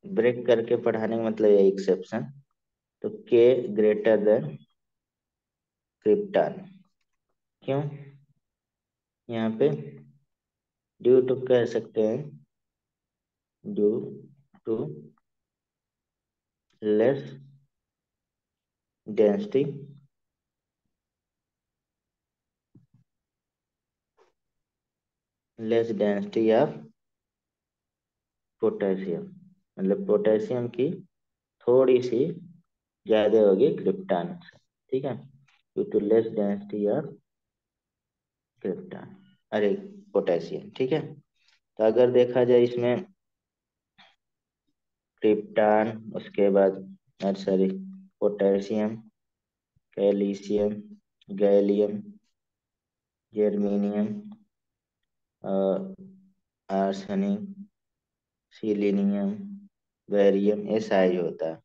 ब्रेक करके पढ़ाने का मतलब है एक्सेप्शन। तो के ग्रेटर देन क्रिप्टन। क्यों? यहाँ पे ड्यू टू कह सकते हैं, due to less density, less density of potassium, मतलब पोटेशियम की थोड़ी सी ज्यादा होगी क्रिप्टन से। ठीक है, due to less density of krypton, अरे पोटेशियम। ठीक है, तो अगर देखा जाए इसमें क्रिप्टन, उसके बाद sorry potassium, calcium, gallium, germanium, arsenic, selenium, barium, ये साइज होता है।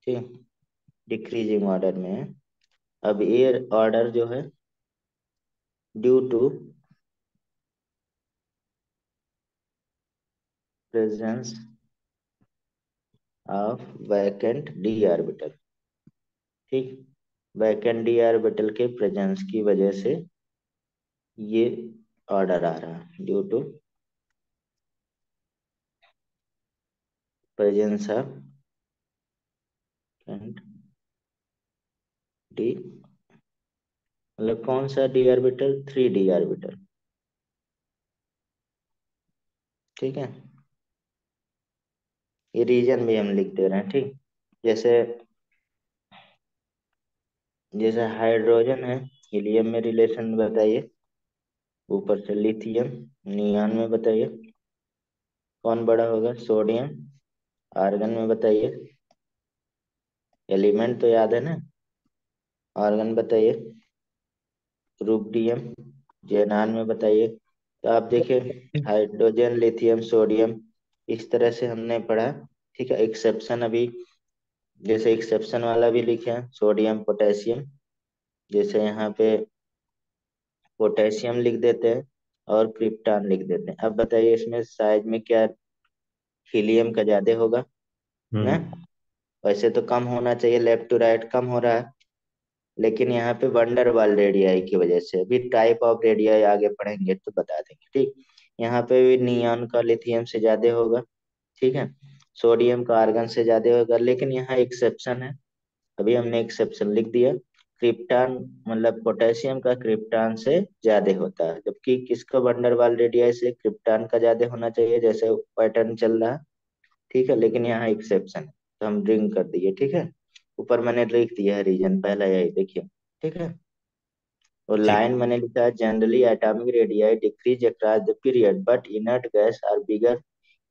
ठीक, डिक्रीजिंग ऑर्डर में है। अब ये ऑर्डर जो है due to presence of vacant D orbital. ठीक, वैकेंट डी ऑर्बिटल के प्रेजेंस की वजह से ये ऑर्डर आ रहा है, due to presence of and D, मतलब कौन सा डी ऑर्बिटल? 3D orbital. ठीक है, ये रीजन भी हम लिख दे रहे हैं। ठीक, जैसे जैसे हाइड्रोजन है, हीलियम में रिलेशन बताइए। ऊपर से लिथियम, नियॉन में बताइए कौन बड़ा होगा? सोडियम। आर्गन में बताइए, एलिमेंट तो याद है ना? आर्गन बताइए, रुबिडियम। जेनान में बताइए। तो आप देखिए, हाइड्रोजन, लिथियम, सोडियम, इस तरह से हमने पढ़ा। ठीक है, एक्सेप्शन अभी जैसे एक्सेप्शन वाला भी लिखे हैं, सोडियम पोटेशियम। जैसे यहाँ पे पोटेशियम लिख देते हैं और क्रिप्टॉन लिख देते हैं। अब बताइए इसमें साइज में क्या हीलियम का ज्यादा होगा ना? हम्म। वैसे तो कम होना चाहिए, लेफ्ट टू राइट कम हो रहा है, लेकिन यहाँ पे वंडरवाल रेडियाई की वजह से, अभी टाइप ऑफ रेडियाई आगे पढ़ेंगे तो बता देंगे। ठीक, यहाँ पे भी नियॉन का लिथियम से ज्यादा होगा। ठीक है, सोडियम का आर्गन से ज्यादा होगा, लेकिन यहाँ एक्सेप्शन है, अभी हमने एक्सेप्शन लिख दिया। क्रिप्टॉन, मतलब पोटेशियम का क्रिप्टॉन से ज्यादा होता है, जबकि किसका वंडरवाल रेडियाई से क्रिप्टॉन का ज्यादा होना चाहिए, जैसे पैटर्न चल रहा है। ठीक है, लेकिन यहाँ एक्सेप्शन है, तो हम ड्रिंक कर दिए। ठीक है, ऊपर मैंने लिख दिया है रीजन, पहला यही देखिए। ठीक है, और ठीक। लाइन मैंने लिखा है, generally atomic radii decrease across the period but inert gas are bigger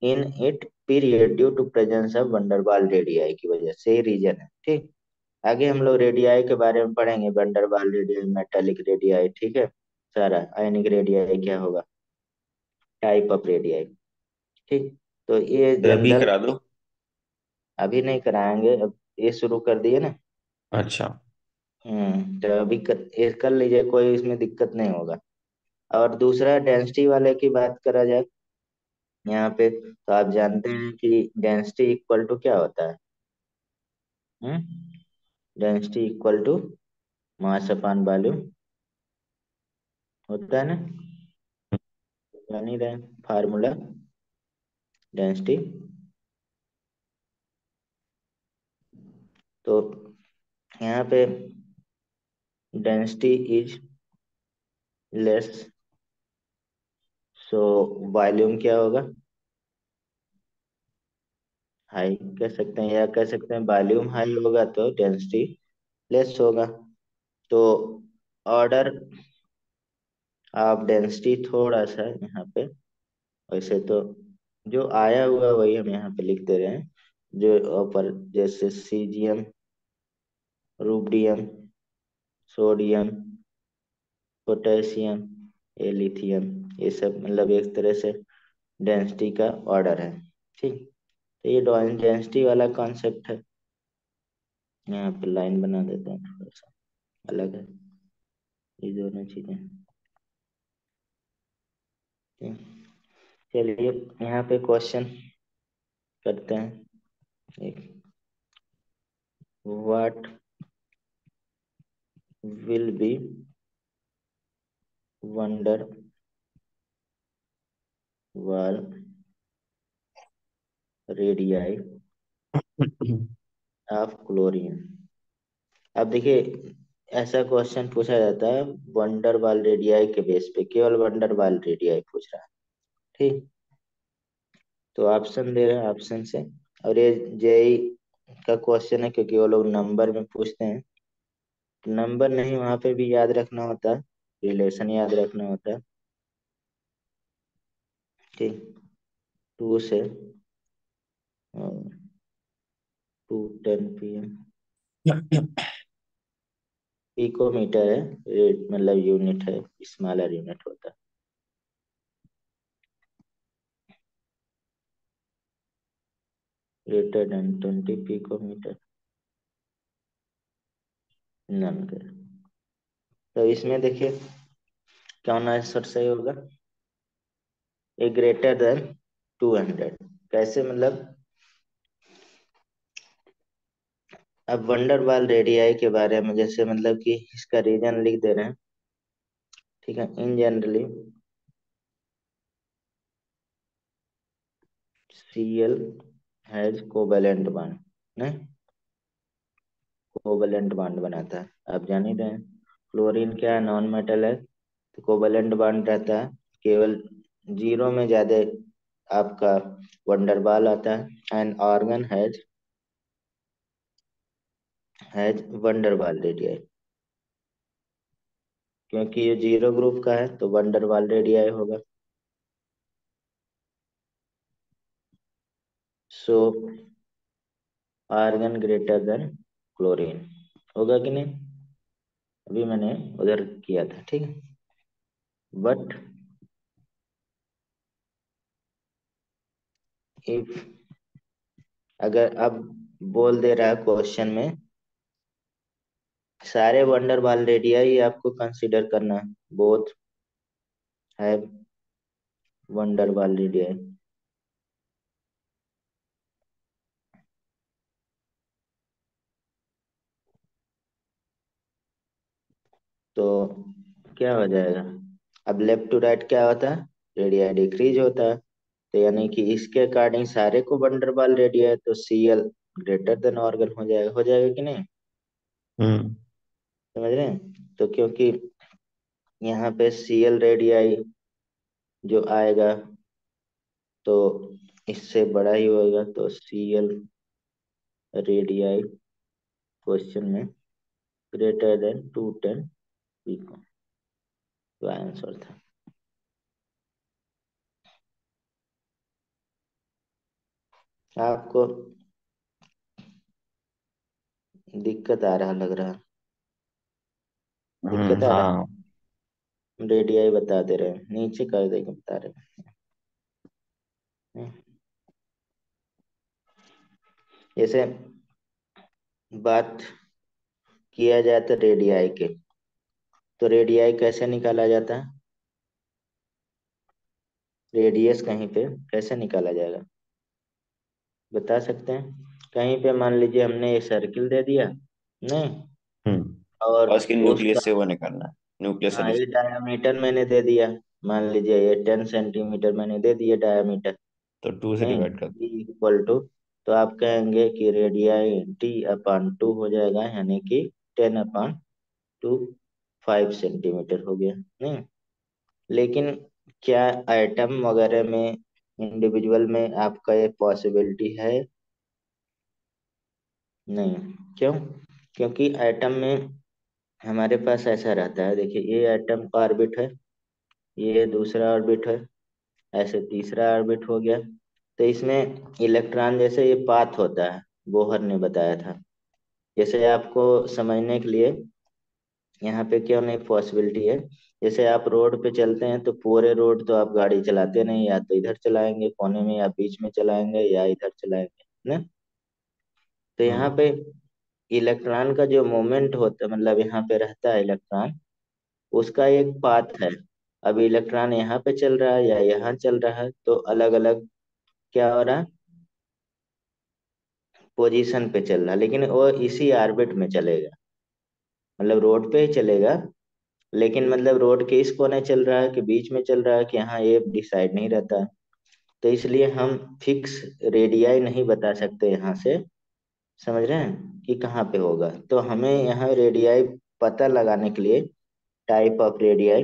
in it period due to presence of van der Waals radii की वजह से, रीजन है। ठीक, आगे हम लोग रेडियाई के बारे में पढ़ेंगे, वंडरवाल रेडियाई, मेटालिक रेडियाई। ठीक है, सारा आयनिक रेडियाई क्या होगा, टाइप ऑफ रेडियाई। ठीक, तो ये तो अभी जनरल, करा दो। अभी नहीं कराएंगे, अब ये शुरू कर दिए ना। अच्छा। तो अभी ये कर लीजिए, कोई इसमें दिक्कत नहीं होगा। और दूसरा डेंसिटी वाले की बात करा जाए यहाँ पे, तो आप जानते हैं कि डेंसिटी इक्वल टू क्या होता है? Density equal to mass upon volume होता है ना, जान ही रहे फार्मूला डेंसिटी। तो यहाँ पे density is less, so volume क्या होगा? हाई कह सकते हैं, या कह सकते हैं वॉल्यूम हाई होगा तो डेंसिटी लेस होगा। तो ऑर्डर ऑफ डेंसिटी थोड़ा सा यहाँ पे, वैसे तो जो आया हुआ वही हम यहाँ पे लिख दे रहे हैं। जो ऊपर जैसे सीजियम, रुबिडियम, सोडियम, पोटेशियम, ये लिथियम, ये सब मतलब एक तरह से डेंसिटी का ऑर्डर है। ठीक, तो ये डेंसिटी वाला कॉन्सेप्ट है। यहाँ पे लाइन बना देते हैं, थोड़ा सा अलग है ये दोनों चीजें। ठीक, चलिए यहाँ पे क्वेश्चन करते हैं एक। व्हाट विल बी वंडर वाल रेडियाई ऑफ क्लोरीन? अब देखिए, ऐसा क्वेश्चन पूछा जाता है वंडर वाल रेडियाई के बेस पे, केवल वंडर वाल रेडियाई पूछ रहा है। ठीक, तो ऑप्शन दे रहे हैं, ऑप्शन से। और ये जेई का क्वेश्चन है क्योंकि वो लोग नंबर में पूछते हैं। नंबर नहीं, वहां पे भी याद रखना होता है, रिलेशन याद रखना होता है। ठीक, 2 से 2:10 PM। पिकोमीटर है, रेट मतलब यूनिट है, स्मॉलर यूनिट होता है। ग्रेटर देन 20 पिकोमीटर, नन के। तो इसमें देखिए कौन आंसर सही होगा? ए ग्रेटर देन 200। कैसे मतलब? अब वंडर वाल रेडियाई के बारे में जैसे मतलब कि इसका रीजन लिख दे रहे हैं। ठीक है, इन generally Cl has covalent bond, नहीं कोवेलेंट बॉन्ड बनाता है, आप जान ही रहे हैं। क्लोरीन क्या है? नॉन मेटल है, तो कोवेलेंट बॉन्ड रहता है केवल जीरो में ज्यादा आपका वंडरबाल आता है। And organ has van der Waals radii, क्योंकि ये जीरो ग्रुप का है तो वंडरबाल रेडियाई होगा। सो आर्गन ग्रेटर देन क्लोरीन होगा कि नहीं? अभी मैंने उधर किया था, ठीक है। बट इफ, अगर अब बोल दे रहा है क्वेश्चन में सारे वंडर बाल रेडियाई आपको कंसीडर करना है, बोथ है वंडर बाल रेडियाई, तो क्या हो जाएगा? अब लेफ्ट टू राइट क्या होता है? रेडियाई डिक्रीज होता है, तो यानी कि इसके अकॉर्डिंग सारे को वंडर बाल रेडियाई, तो Cl ग्रेटर देन ऑर्गन हो जाएगा कि नहीं? हम्म। समझ रहे हैं? तो क्योंकि यहाँ पे Cl रेडियाई जो आएगा तो इससे बड़ा ही होगा, तो Cl रेडियाई क्वेश्चन में ग्रेटर देन 210 पिको, तो आंसर था। आपको दिक्कत आ रहा लग रहा, दिक्कत आ रहा। हाँ। रेडियाई बता दे रहे हैं, नीचे कर देंगे बता रहे हैं। जैसे बात किया जाए तो रेडियाई के, तो रेडियाई कैसे निकाला जाता है? रेडियस कहीं पे कैसे निकाला जाएगा, बता सकते हैं? कहीं पे मान लीजिए हमने ये सर्किल दे दिया, नहीं, और और उसके उसका, न्यूक्लियस से वो निकालना है, न्यूक्लियस से हाँ, ये डायमीटर मैंने दे दिया, मान लीजिए ये 10 सेंटीमीटर मैंने दे दिया डायमीटर, तो 2 से नहीं, डिवाइड कर। d इक्वल टू, तो आप कहेंगे कि रेडियाई d/2 हो जाएगा, यानी कि 10/2, 5 सेंटीमीटर हो गया, नहीं। लेकिन क्या आइटम वगैरह में, इंडिविजुअल में आपका ये पॉसिबिलिटी है? नहीं। क्यों? क्योंकि एटम में हमारे पास ऐसा रहता है, देखिए ये एटम का ऑर्बिट है, ये दूसरा ऑर्बिट है, ऐसे तीसरा ऑर्बिट हो गया। तो इसमें इलेक्ट्रॉन जैसे ये पाथ होता है, बोहर ने बताया था। जैसे आपको समझने के लिए यहाँ पे क्यों नहीं पॉसिबिलिटी है, जैसे आप रोड पे चलते हैं तो पूरे रोड तो आप गाड़ी चलाते नहीं, या तो इधर चलाएंगे कोने में, या बीच में चलाएंगे, या इधर चलाएंगे ना। तो यहाँ हम्म। पे इलेक्ट्रॉन का जो मोमेंट होता है, मतलब यहाँ पे रहता है इलेक्ट्रॉन, उसका एक पाथ है। अब इलेक्ट्रॉन यहाँ पे चल रहा है या यहाँ चल रहा है, तो अलग अलग क्या हो रहा है, पोजीशन पे चल रहा है, लेकिन वो इसी ऑर्बिट में चलेगा, मतलब रोड पे ही चलेगा। लेकिन मतलब रोड के इस कोने चल रहा है कि बीच में चल रहा है कि यहाँ, ये डिसाइड नहीं रहता है। तो इसलिए हम फिक्स रेडियाई नहीं बता सकते यहाँ से, समझ रहे हैं कि कहाँ पे होगा। तो हमें यहाँ रेडियाई पता लगाने के लिए, टाइप ऑफ रेडियाई,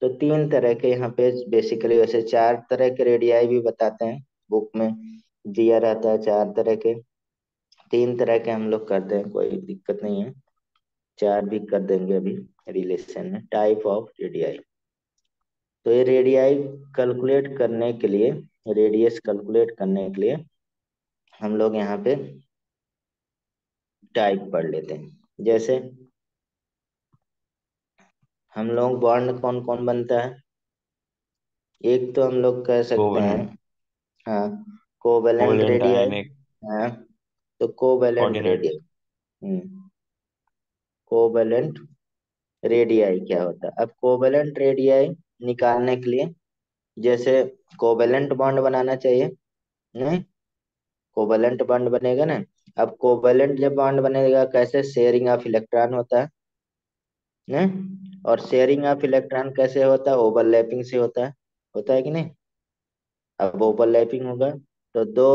तो 3 तरह के यहाँ पे बेसिकली, वैसे 4 तरह के रेडियाई भी बताते हैं, बुक में दिया रहता है 4 तरह के। 3 तरह के हम लोग करते हैं, कोई दिक्कत नहीं है, 4 भी कर देंगे अभी रिलेशन में। टाइप ऑफ रेडियाई, तो ये रेडियाई कैलकुलेट करने के लिए, रेडियस कैलकुलेट करने के लिए हम लोग यहाँ पे टाइप पढ़ लेते हैं। जैसे हम लोग बॉन्ड कौन कौन बनता है, एक तो हम लोग कह सकते हैं, कोवेलेंट, हाँ, कोवेलेंट कोवेलेंट रेडियाई, आयनिक हाँ, तो covalent coordinate. Radii, covalent radii क्या होता है? अब कोवेलेंट रेडियाई निकालने के लिए, जैसे कोवेलेंट बॉन्ड बनाना चाहिए, नहीं, कोवेलेंट बॉन्ड बनेगा ना। अब कोवेलेंट जब बॉन्ड बनेगा, कैसे, शेयरिंग ऑफ इलेक्ट्रॉन होता है, नहीं, और शेयरिंग ऑफ इलेक्ट्रॉन कैसे होता है, ओवरलैपिंग से होता है कि नहीं। अब ओवरलैपिंग होगा तो दो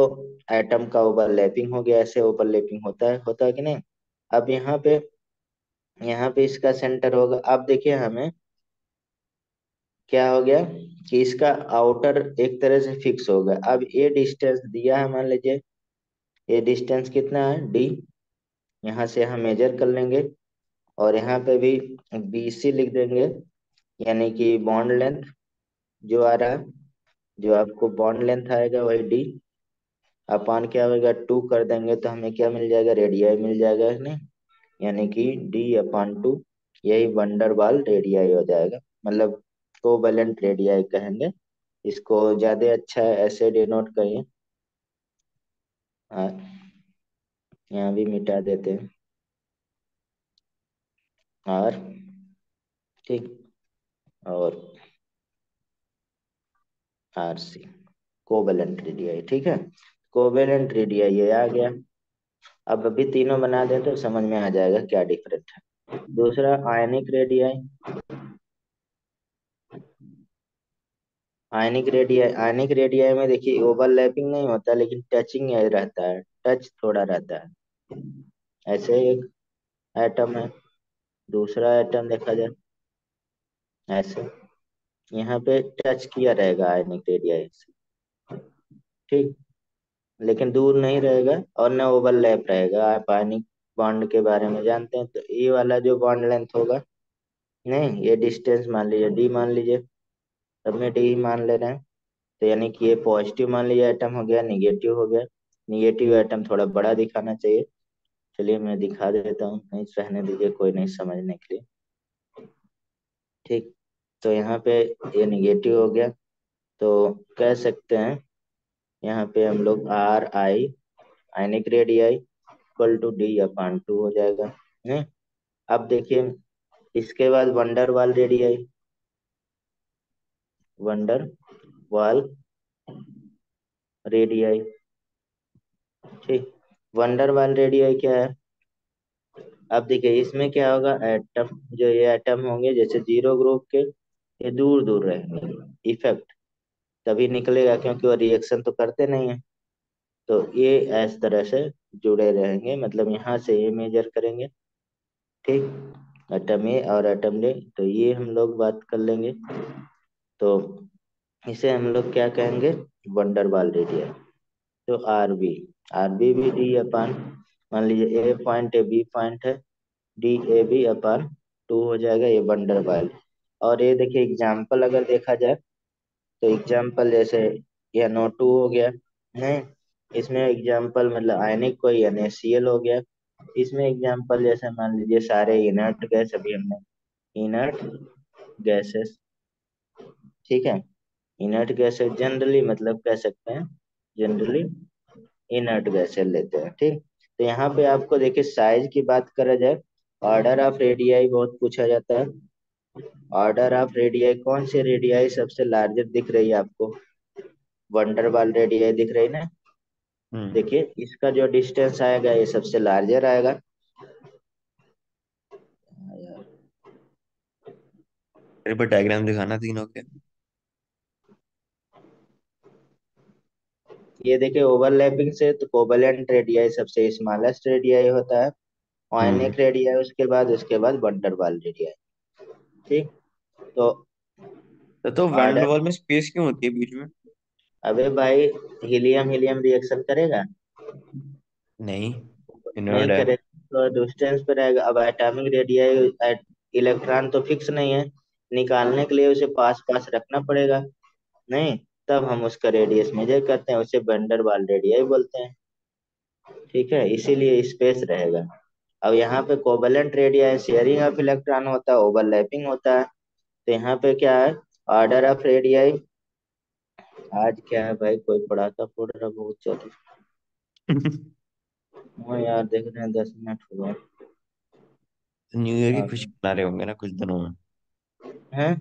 एटम का ओवरलैपिंग हो गया, ऐसे ओवरलैपिंग होता है कि नहीं। अब यहाँ पे इसका सेंटर होगा। अब देखिए हमें क्या हो गया कि इसका आउटर एक तरह से फिक्स होगा। अब ये डिस्टेंस दिया है, मान लीजिए ये डिस्टेंस कितना है, डी, यहाँ से हम मेजर कर लेंगे, और यहाँ पे भी BC लिख देंगे, यानी कि बॉन्ड लेंथ जो आ रहा है, जो आपको बॉन्ड लेंथ आएगा वही डी, अपान क्या होगा, 2 कर देंगे तो हमें क्या मिल जाएगा, रेडियाई मिल जाएगा, नहीं, यानी कि D/2, यही वंडरवाल रेडियाई हो जाएगा, मतलब कोवेलेंट रेडियाई कहेंगे इसको, ज्यादा अच्छा है, ऐसे डिनोट करिए। हाँ, यहाँ भी मिटा देते हैं, और ठीक, और RC, कोवेलेंट रेडियाई, ठीक है। कोवेलेंट रेडियाई ये आ गया। अब अभी तीनों बना दें तो समझ में आ जाएगा क्या डिफरेंट है। दूसरा आयनिक रेडियाई, आयनिक रेडियाई में देखिए ओवरलैपिंग नहीं होता, लेकिन टचिंग रहता है, टच थोड़ा रहता है। ऐसे एक एटम है, दूसरा एटम देखा जाए ऐसे, यहाँ पे टच किया रहेगा आयनिक रेडियाई से, ठीक, लेकिन दूर नहीं रहेगा और न ओवरलैप रहेगा। आप आयनिक बॉन्ड के बारे में जानते हैं, तो ये वाला जो बॉन्ड लेंथ होगा, नहीं, ये डिस्टेंस मान लीजिए डी, मान लीजिए, सब में डी ही मान ले रहे हैं, तो यानी कि ये पॉजिटिव मान लीजिए एटम हो गया, निगेटिव हो गया। निगेटिव एटम थोड़ा बड़ा दिखाना चाहिए, चलिए मैं दिखा देता हूँ, नहीं रहने दीजिए, कोई नहीं समझने के लिए, ठीक। तो यहाँ पे ये निगेटिव हो गया, तो कह सकते हैं यहाँ पे हम लोग RI, ionic radii, equal to D/2 हो जाएगा, नहीं। अब देखिए, इसके बाद वंडर वाल रेडियाई। वंडर वाल रेडियाई। ठीक। वंडर वाल रेडियाई क्या है? अब देखिए इसमें क्या होगा, एटम, जो ये एटम होंगे जैसे जीरो ग्रुप के, ये दूर दूर रहेंगे। इफेक्ट तभी निकलेगा क्योंकि वो रिएक्शन तो करते नहीं है। तो ये इस तरह से जुड़े रहेंगे, मतलब यहाँ से ये मेजर करेंगे। ठीक। एटम ए और एटम डे, तो ये हम लोग बात कर लेंगे। तो इसे हम लोग क्या कहेंगे? Van der Waals radius. तो आर बी, आर बी भी डी अपान, मान लीजिए ए पॉइंट है, बी पॉइंट है, D A B upon two हो जाएगा ये वंडरवाल। और ये देखिए एग्जाम्पल अगर देखा जाए, तो एग्जाम्पल जैसे ये नो टू हो गया, नहीं, इसमें एग्जाम्पल मतलब आयनिक कोई NaCl हो गया। इसमें एग्जाम्पल जैसे मान लीजिए सारे इनर्ट गैस, अभी हमने इनर्ट गैसेस, ठीक है। इनर्ट गैसेस जनरली मतलब कह सकते हैं, जनरली इनर्ट गैसेस लेते हैं, ठीक। तो यहाँ पे आपको देखिए साइज की बात करा जाए, ऑर्डर ऑफ रेडियाई बहुत पूछा जाता है। ऑर्डर ऑफ रेडियाई, कौन सी रेडियाई सबसे लार्जेस्ट दिख रही है आपको? वंडरवाल रेडियाई दिख रही ना? हम्म। देखिए इसका जो डिस्टेंस आएगा ये सबसे लार्जर आएगा। मेरे पर डायग्राम दिखाना तीनों के। ये देखिए ओवरलैपिंग से तो कोवेलेंट रेडियाई सबसे स्मॉलेस्ट रेडियाई होता है, हम्म। आयनिक रेडियाई उसके बाद वंडरवाल रेडियाई। ठीक। तो तो ऑर्डर, वंडरवॉल में स्पेस क्यों होती है बीच में? अबे भाई, हीलियम हीलियम रिएक्शन करेगा? नहीं, इनर्ट नहीं है। करे तो डिस्टेंस पे रहेगा। अब एटॉमिक रेडियाई, इलेक्ट्रॉन तो फिक्स नहीं है, निकालने के लिए उसे पास पास रखना पड़ेगा, नहीं, तब हम उसका रेडियस मेजर करते हैं, उसे वंडर वाल रेडियाई बोलते हैं। ठीक है, इसीलिए स्पेस रहेगा। अब यहाँ पे covalent radii sharing of electron होता है, ओवरलैपिंग होता है। तो यहाँ पे क्या है, ऑर्डर ऑफ रेडियाई। आज क्या है भाई, कोई पढ़ाता पढ़ रहा बहुत ज्यादा। हाँ यार, देख रहे हैं 10 मिनट हो गए। न्यू ईयर की खुशी हाँ। मना रहे होंगे ना कुछ दिनों में। हैं?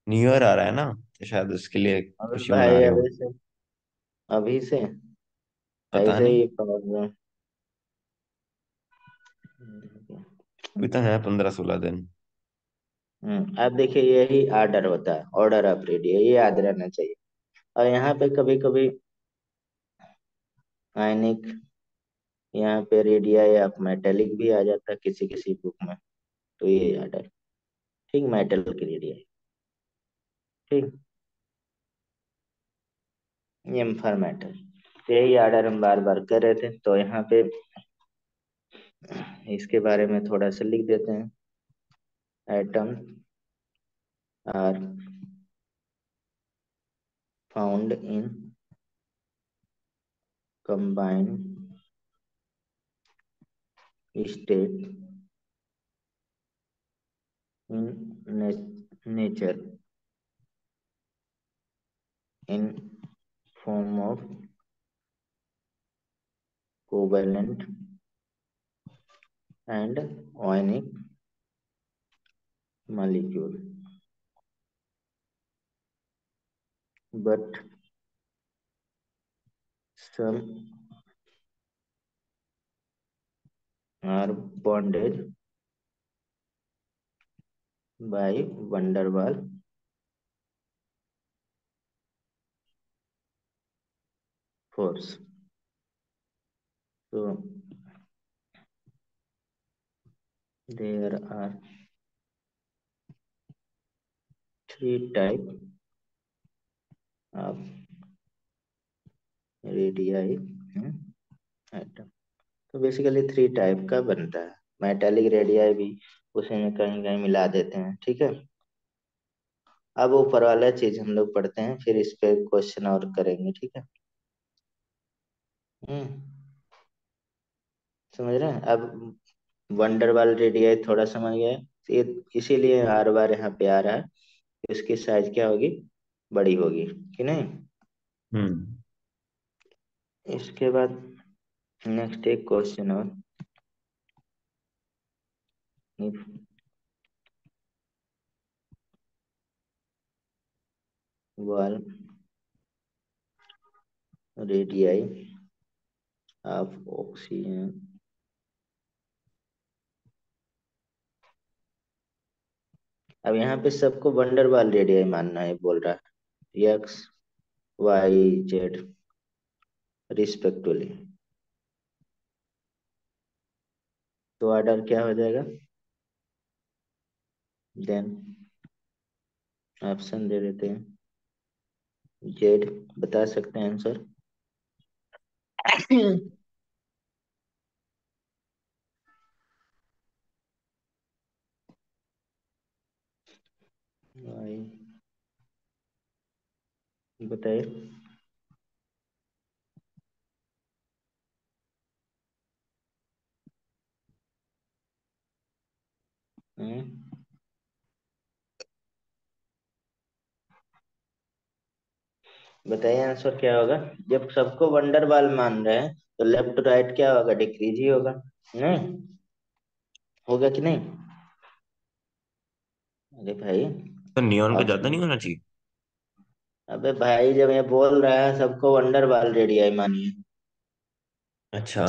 न्यू ईयर आ रहा है ना, तो शायद उसके लिए अबे खुशी मना भाई रहे अभी होंगे। से, अभी से पता ऐसे नहीं। ही प्रॉब्लम। अभी तो है 15-16 दिन। अब देखिए यही ऑर्डर होता है, ऑर्डर ऑफ रेडियाई, ये याद रहना चाहिए। और यहाँ पे कभी कभी आयनिक, यहाँ पे रेडियाई ऑफ मेटेलिक भी आ जाता है किसी किसी बुक में। तो ये ऑर्डर, ठीक, मेटल की रेडियाई। ठीक। M for metal. तो यही ऑर्डर हम बार बार कर रहे थे, तो यहाँ पे इसके बारे में थोड़ा सा लिख देते हैं। Atom are found in combined state in nature in form of covalent and ionic molecule, but some are bonded by van der Waal force. So there are three types of radii in atom. तो basically three type का बनता है। Metallic radii भी उसी में कहीं कहीं मिला देते हैं, ठीक है। अब ऊपर वाला चीज हम लोग पढ़ते हैं, फिर इस पे क्वेश्चन और करेंगे, ठीक है। हम्म। समझ रहे हैं अब? वंडरवाल रेडियाई थोड़ा समझ गए, ये इसीलिए हर बार यहाँ पे आ रहा है कि उसकी साइज क्या होगी, बड़ी होगी, कि नहीं। हम्म। इसके बाद नेक्स्ट एक क्वेश्चन और, if wall radii of oxygen. अब यहाँ पे सबको वंडरवाल रेडियाई मानना है बोल रहा है, एक्स वाई जेड रिस्पेक्टिवली। तो ऑर्डर क्या हो जाएगा? देन ऑप्शन दे देते हैं। जेड बता सकते हैं आंसर? वाई बताइए। हम्म, बताइए आंसर क्या होगा? जब सबको वंडरबाल मान रहे हैं तो लेफ्ट टू राइट क्या होगा? डिक्रीज ही होगा। नहीं होगा कि नहीं? अरे भाई तो नियॉन का ज्यादा ऑप्शन। नहीं होना चाहिए? अबे भाई जब ये बोल रहा है सबको वंडरबाल रेडियाई मानिए। अच्छा।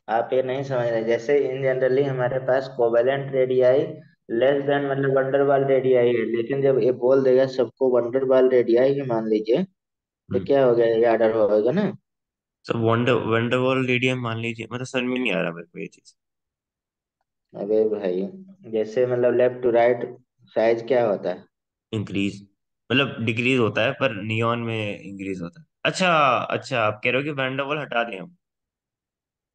आप ये नहीं समझ रहे, जैसे इन जनरली हमारे पास कोवेलेंट रेडियाई लेस देन मतलब वंडरबाल रेडियाई है, लेकिन जब ये बोल देगा सबको वंडरबाल रेडियाई ही मान लीजिए तो हम्म। क्या हो गया? ये ऑर्डर होगा ना। सब वंडरवॉल रेडियम मान लीजिए, मतलब समझ में नहीं आ रहा मेरे को ये चीज। अबे भाई जैसे मतलब लेफ्ट टू राइट साइज क्या होता है? इंक्रीज, मतलब डिक्रीज होता है पर नियॉन में इंक्रीज होता है। अच्छा। अच्छा, आप कह रहे हो कि वंडरवॉल हटा दें हम?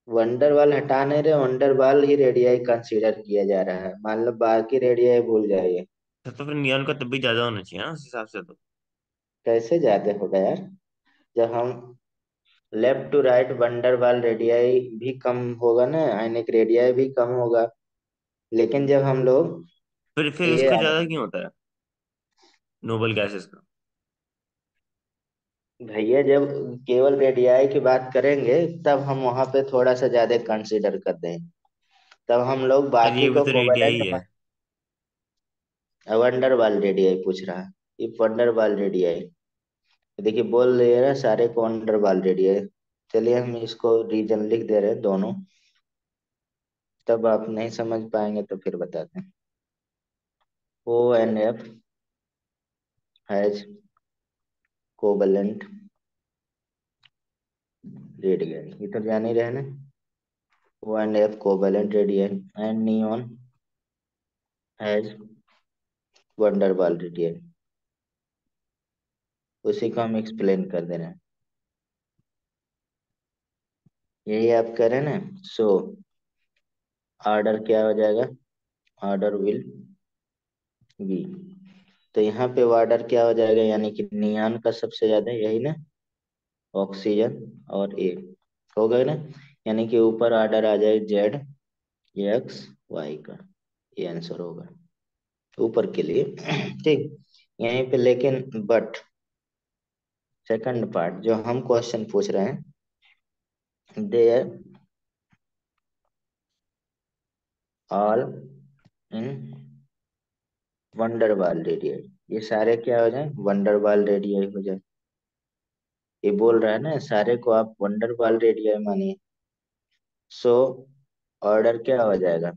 वंडरबाल हटा नहीं रहे, वंडरबाल ही रेडियाई कंसीडर किया जा रहा है, मान लो बाकी रेडियाई भूल जाइए। तो फिर नियॉन का तब भी ज्यादा होना चाहिए ना उस हिसाब से तो। कैसे ज्यादा होगा यार? जब हम लेफ्ट टू राइट वंडरबाल रेडियाई भी कम होगा ना, आयनिक रेडियाई भी कम होगा। लेकिन जब हम लोग फिर ये उसका ज्यादा क्यों होता है, नोबल गैसेस का? भैया जब केवल रेडियाई की बात करेंगे तब हम वहां पे थोड़ा सा ज्यादा कंसीडर कर दें, तब हम लोग पर ये बाकी भी को तो रेडियाई कोवेलेंट। है। वंडरबाल रेडियाई पूछ रहा है, ये वंडरबाल रेडियाई। देखिए बोल रहे हैं ना सारे को वंडरबाल रेडियाई। चलिए हम इसको रीजन लिख दे रहे हैं दोनों, तब आप नहीं समझ पाएंगे तो फिर बताते हैं। O N F has covalent radii, ये तो जान ही रहे ना। O and F covalent radii and neon has van der Waals radii. उसी को हम एक्सप्लेन कर दे रहे हैं। यही आप कह रहे हैं ना। सो ऑर्डर क्या हो जाएगा? Order will B. तो यहाँ पे ऑर्डर क्या हो जाएगा? यानी कि नियॉन का सबसे ज्यादा यही ना, ऑक्सीजन और ए हो गए ना। यानी कि ऊपर ऑर्डर आ जाए जेड एक्स वाई का, ये आंसर होगा ऊपर के लिए। ठीक। यहीं पे लेकिन बट सेकंड पार्ट जो हम क्वेश्चन पूछ रहे हैं, देयर ऑल इन वंडरबाल रेडियाई, ये सारे क्या हो जाए? वंडरबाल रेडियाई हो जाए। ये बोल रहा है ना सारे को आप वंडरबाल रेडियाई मानिए। सो ऑर्डर क्या हो जाएगा?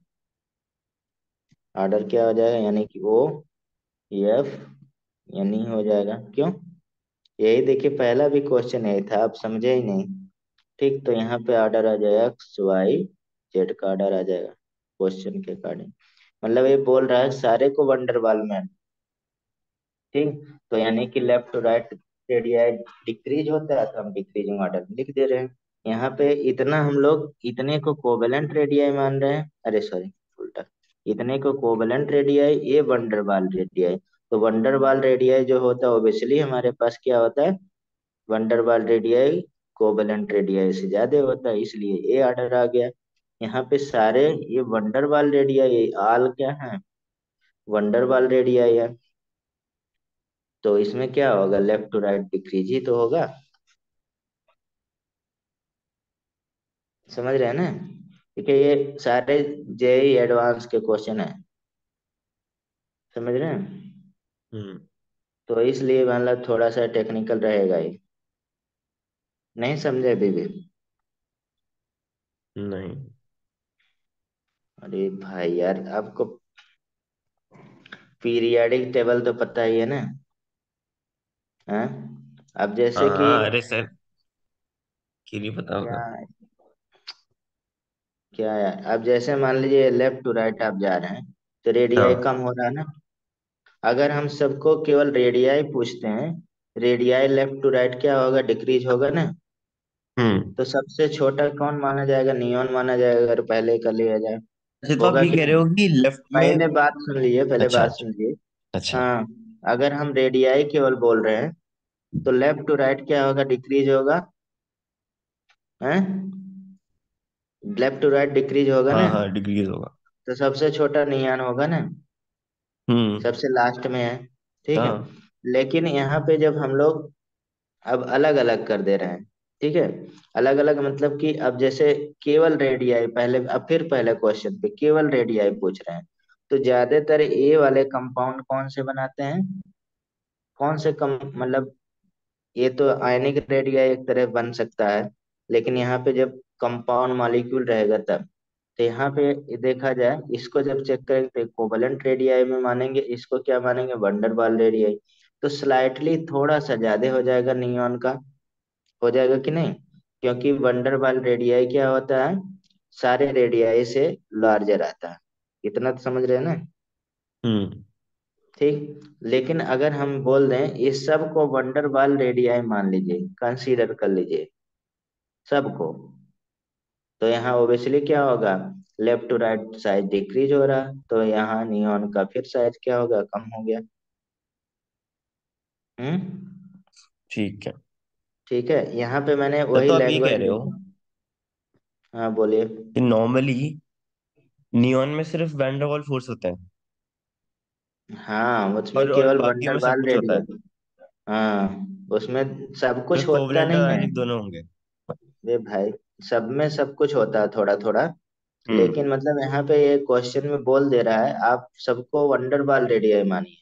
ऑर्डर क्या हो जाएगा? यानी कि ओ एफ यानी हो जाएगा। क्यों? यही देखिए पहला भी क्वेश्चन यही था, आप समझे ही नहीं। ठीक, तो यहाँ पे ऑर्डर आ जाएगा एक्स वाई जेड का ऑर्डर आ जाएगा क्वेश्चन के अकॉर्डिंग। मतलब ये बोल रहा है सारे को वंडरबाल में। ठीक, तो यानी कि left to right radii decrease होता है तो हम डिक्रीजिंग ऑर्डर में लिख दे रहे हैं। यहाँ पे इतना हम लोग इतने को कोवेलेंट रेडियाई मान रहे हैं, अरे सॉरी उल्टा, इतने को कोवेलेंट रेडियाई, ये वंडरबाल रेडियाई। तो वंडरबाल रेडियाई जो होता है ओबियसली हमारे पास क्या होता है? वंडरबाल रेडियाई कोवेलेंट रेडियाई से ज्यादा होता है, इसलिए ये ऑर्डर आ गया। यहाँ पे सारे ये वंडरबाल रेडियाई आल क्या है? वंडरबाल रेडियाई है। तो इसमें क्या होगा? लेफ्ट टू राइट डिक्रीज ही तो होगा। समझ रहे हैं ना? ठीक है, ये सारे जेई एडवांस के क्वेश्चन है, समझ रहे हैं? हम्म। तो इसलिए मतलब थोड़ा सा टेक्निकल रहेगा ही। नहीं समझे अभी भी? नहीं। अरे भाई यार, आपको पीरियाडिक टेबल तो पता ही है ना? हाँ, अब जैसे कि हाँ अरे सर, क्यों नहीं पता क्या होगा। क्या यार, अब जैसे मान लीजिए लेफ्ट टू राइट आप जा रहे हैं, तो रेडियाई हाँ। कम हो रहा है ना। अगर हम सबको केवल रेडियाई पूछते हैं, रेडियाई लेफ्ट टू राइट क्या होगा, डिक्रीज होगा ना। हम्म। तो सबसे छोटा कौन माना जाएगा, नियॉन माना जाएगा, अगर पहले कर लिया जाए। अच्छा, तो आप होगा ये कि कह रहे नहीं? हो कि लेफ्ट में। पहले बात सुन लीजिए, पहले अच्छा बात अच्छा। सुनिए। अच्छा। हाँ, अगर हम रेडियाई केवल बोल रहे हैं, तो लेफ्ट टू राइट क्या होगा, डिक्रीज होगा। हैं? लेफ्ट टू राइट डिक्रीज होगा हाँ ना। हाँ, डिग्रीज होगा। तो सबसे छोटा नियॉन होगा ना, हम्म। सबसे लास्ट में है। ठीक है। हाँ। लेकिन यहाँ पे जब हम लोग अब अलग अलग कर दे रहे हैं, ठीक है, अलग अलग मतलब कि अब जैसे केवल रेडियाई पहले, अब फिर पहले क्वेश्चन पे केवल रेडियाई पूछ रहे हैं, तो ज्यादातर ए वाले कंपाउंड कौन से बनाते हैं, कौन से कम मतलब, ये तो आयनिक रेडियाई एक तरह बन सकता है, लेकिन यहाँ पे जब कंपाउंड मॉलिक्यूल रहेगा तब। तो यहाँ पे ये देखा जाए, इसको जब चेक करेंगे तो कोवलेंट रेडियाई में मानेंगे, इसको क्या मानेंगे, वंडरबाल रेडियाई। तो स्लाइटली थोड़ा सा ज्यादा हो जाएगा नियॉन का, हो जाएगा कि नहीं? क्योंकि वंडरबाल रेडियाई क्या होता है, सारे रेडियाई से लार्जर आता है। इतना तो समझ रहे हैं ना? हम्म। ठीक। लेकिन अगर हम बोल दें इस सब को वंडरबाल रेडियाई मान लीजिए, कंसीडर कर लीजिए सबको, तो यहाँ ओबियसली क्या होगा, left to right size decrease हो रहा, तो यहाँ नियॉन का फिर साइज क्या होगा, कम हो गया। हम्म। ठीक है। ठीक है, यहाँ पे मैंने तो वही आप ये कह लैंग्वेज रहे हो लिखा। हाँ बोलिए। कि नॉर्मली नियॉन में सिर्फ वैन डर वाल फोर्स होते हैं, हाँ, उसमें और केवल बाकियों में सब वंडरबाल कुछ होता है। रेडियाई। हाँ, उसमें सब तो कुछ होता कोवलेंट और नहीं है। आयनिक दोनों होंगे। वे भाई, सब में सब कुछ होता है थोड़ा थोड़ा। हम्म। लेकिन मतलब यहाँ पे ये क्वेश्चन में बोल दे रहा है आप सबको वंडरबाल रेडियाई मानिए,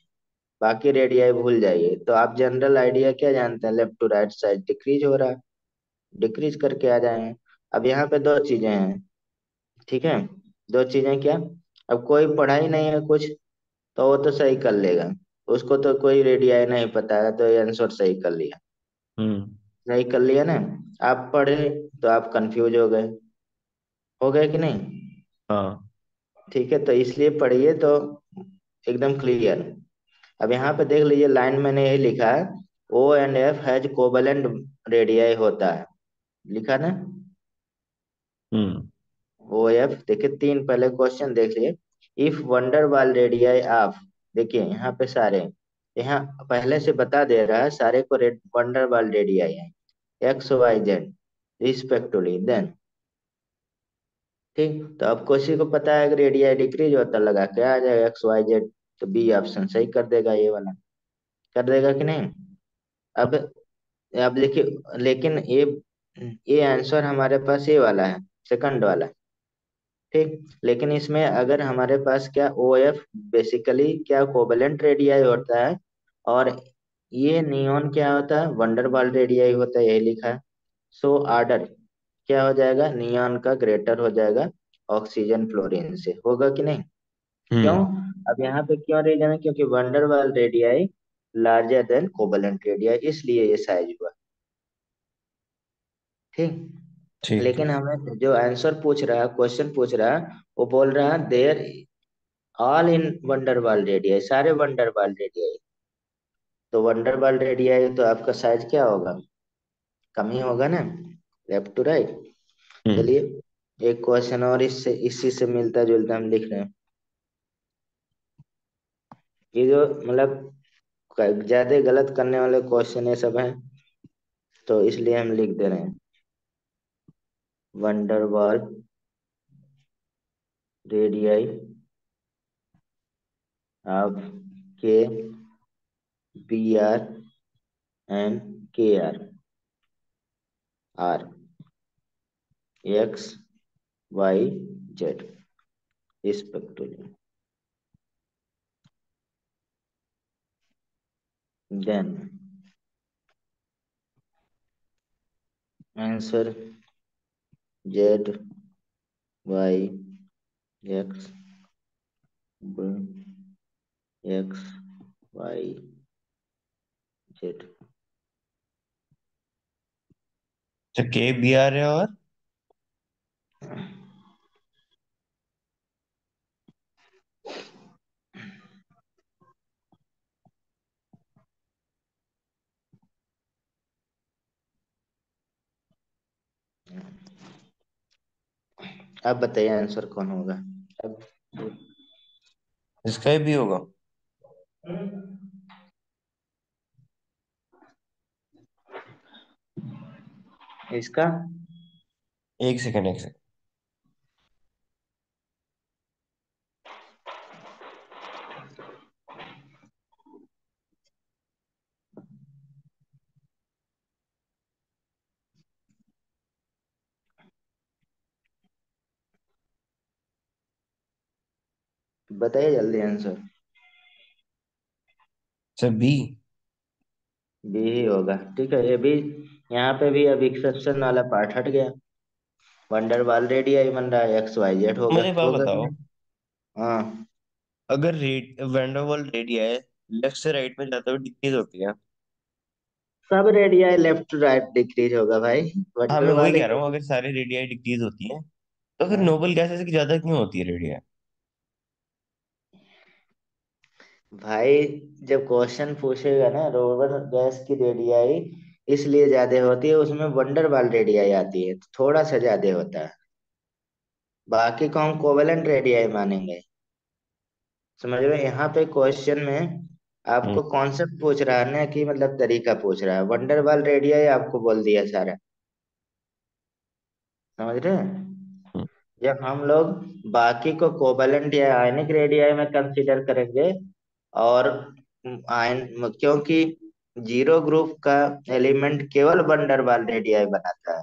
बाकी रेडियाई भूल जाइए। तो आप जनरल आइडिया क्या जानते हैं, left to right side decrease हो रहा है, डिक्रीज करके आ जाएंगे। अब यहाँ पे दो चीजें हैं, ठीक है, दो चीजें क्या, अब कोई पढ़ाई नहीं है कुछ, तो वो तो सही कर लेगा, उसको तो कोई रेडियाई नहीं पता है, तो ये आंसर सही कर लिया, हम्म। सही कर लिया ना। आप पढ़े तो आप कंफ्यूज हो गए कि नहीं? हाँ। ठीक है, तो इसलिए पढ़िए तो एकदम क्लियर। अब यहाँ पे देख लीजिए, लाइन मैंने यही लिखा है, O and F has covalent radii होता है, लिखा ना। हम्म। ओ एफ देखिए, तीन पहले क्वेश्चन देख लिए। इफ वंडरबाल रेडियाई ऑफ, देखिए यहाँ पे सारे, यहाँ पहले से बता दे रहा है सारे को वंडरबाल रेडियाई है, X Y Z respectively, then ठीक। तो अब किसी को पता है कि रेडियाई डिक्रीज होता, लगा के आ जाएगा एक्स वाई जेड, तो बी ऑप्शन सही कर देगा, ये वाला कर देगा कि नहीं? अब अब देखिए, लेकिन ये आंसर हमारे पास ये वाला है, सेकंड वाला, ठीक। लेकिन इसमें अगर हमारे पास क्या, ओ एफ बेसिकली क्या कोवलेंट रेडियाई होता है, और ये नियॉन क्या होता है, वंडरबाल रेडियाई होता है, यही लिखा है। सो आर्डर क्या हो जाएगा, नियॉन का ग्रेटर हो जाएगा ऑक्सीजन फ्लोरीन से, होगा कि नहीं? क्यों? हम्म। अब यहाँ पे क्यों रीजन है, क्योंकि van der Waals radii larger than covalent radii, इसलिए ये साइज हुआ, ठीक। ठीक है। लेकिन हमें जो आंसर पूछ रहा है, क्वेश्चन पूछ रहा है, वो बोल रहा है देयर ऑल इन वंडरबाल रेडियाई, सारे वंडरबाल रेडियाई। तो वंडरबाल रेडियाई तो आपका साइज क्या होगा, कम ही होगा ना, लेफ्ट टू राइट। हम्म। चलिए, एक क्वेश्चन और इससे इसी से मिलता जुलता हम लिख रहे हैं। ये जो मतलब ज्यादा गलत करने वाले क्वेश्चन ये सब हैं, तो इसलिए हम लिख दे रहे हैं, van der Waals radii of K, B R and K R, R X Y Z respectively. Then answer Z Y X X Y Z. अच्छा, के बी आर है और आप बताइए आंसर कौन होगा अब। इसका भी होगा। इसका एक सेकंड, एक सेकंड। बताइए जल्दी आंसर। अच्छा, बी। बी ही होगा, ठीक है। ये भी यहाँ पे भी अब एक्सेप्शन वाला पार्ट हट गया। वंडरवाल रेडियई बन रहा है, एक्स वाई जेड होगा मुझे एक बात होगा कि बताओ, नहीं। हाँ। अगर वैंडरवाल रेडियस लेफ्ट से राइट में जाते हुए डिक्रीज होती है। सब radii left to right decrease होगा भाई। हाँ, मैं वही वंडरवाल कह एक। रहा हूँ, अगर सारे रेडियाई डिक्रीज होती हैं तो फिर हाँ नोबल गैसेस की ज्यादा क्यों होती है रेडियाई? भाई, जब क्वेश्चन पूछेगा ना रोवर गैस की रेडियई इसलिए ज्यादा होती है, उसमें वंडरवाल रेडियई आती है तो थोड़ा सा ज्यादा होता है। बाकी को हम कोवेलेंट रेडियई मानेंगे। समझ रहे हो? यहाँ पे क्वेश्चन में हम्म। आपको कॉन्सेप्ट पूछ रहा है ना, कि मतलब तरीका पूछ रहा है। वंडरवाल रेडियई आपको बोल दिया सारा। समझ रहे हैं? हम्म। जब हम लोग बाकी को कोवेलेंट या आयनिक रेडियई में कंसीडर करेंगे, और आयन क्योंकि जीरो ग्रुप का एलिमेंट केवल वंडरवाल रेडियई बनाता है,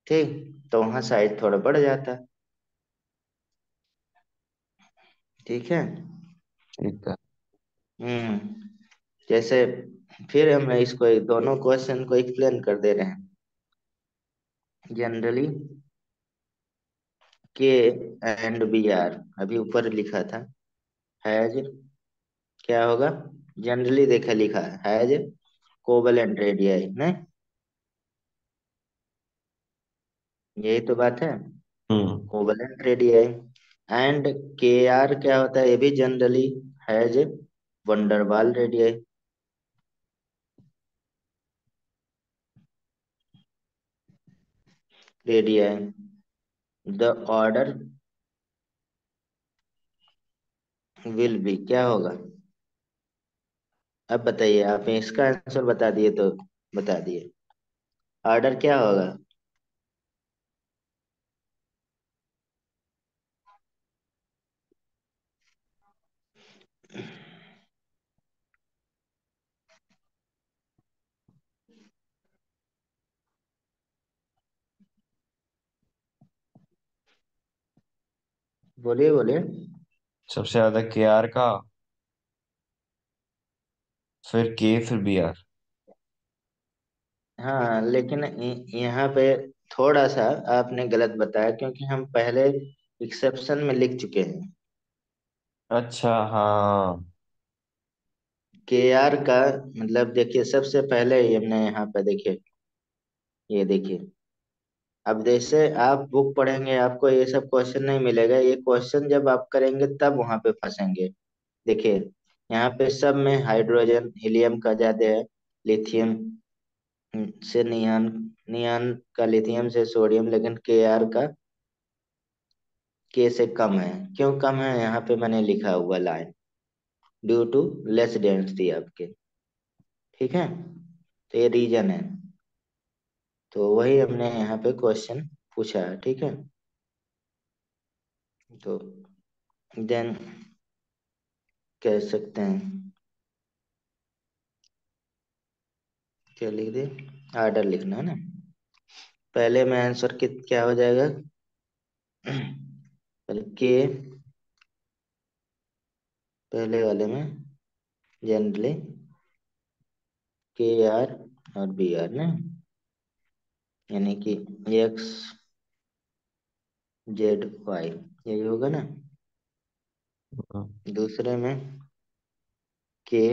ठीक, तो वहां साइज थोड़ा बढ़ जाता है। ठीक है। ठीक है। हम्म। जैसे फिर हम इसको दोनों क्वेश्चन को एक्सप्लेन कर दे रहे हैं। जनरली के एंड बी आर अभी ऊपर लिखा था, हैज, क्या होगा? जनरली देखा लिखा है हैज कोवेलेंट रेडियई नहीं। यही तो बात है। Hmm. Covalent radii. And K R क्या होता है? ये भी generally has van der Waals radii. Radii the order will be, क्या होगा? अब बताइए, आप इसका आंसर बता दिए तो बता दिए। ऑर्डर क्या होगा? बोलिए बोलिए। सबसे ज्यादा के आर का, फिर के, फिर बी आर। हाँ लेकिन यहाँ पे थोड़ा सा आपने गलत बताया, क्योंकि हम पहले एक्सेप्शन में लिख चुके हैं। अच्छा, हाँ। के आर का मतलब देखिए, सबसे पहले ही हमने यहाँ पे देखिए, ये देखिए। अब जैसे आप बुक पढ़ेंगे आपको ये सब क्वेश्चन नहीं मिलेगा। ये क्वेश्चन जब आप करेंगे तब वहां पे फंसेंगे। देखिए, यहाँ पे सब में हाइड्रोजन हीलियम का ज्यादा है, लिथियम से नियान, नियान का लिथियम से सोडियम, लेकिन के आर का के से कम है। क्यों कम है? यहाँ पे मैंने लिखा हुआ line, due to less density आपके। ठीक है, तो ये रीजन है। तो वही हमने यहाँ पे क्वेश्चन पूछा है, ठीक है। तो देन कह सकते हैं, क्या लिख दे? ऑर्डर लिखना है ना। पहले में आंसर कित क्या हो जाएगा? पहले के, पहले वाले में जनरली के आर और बी आर ना, यानी कि एक्स जेड वाई, यही होगा ना। हाँ। दूसरे में के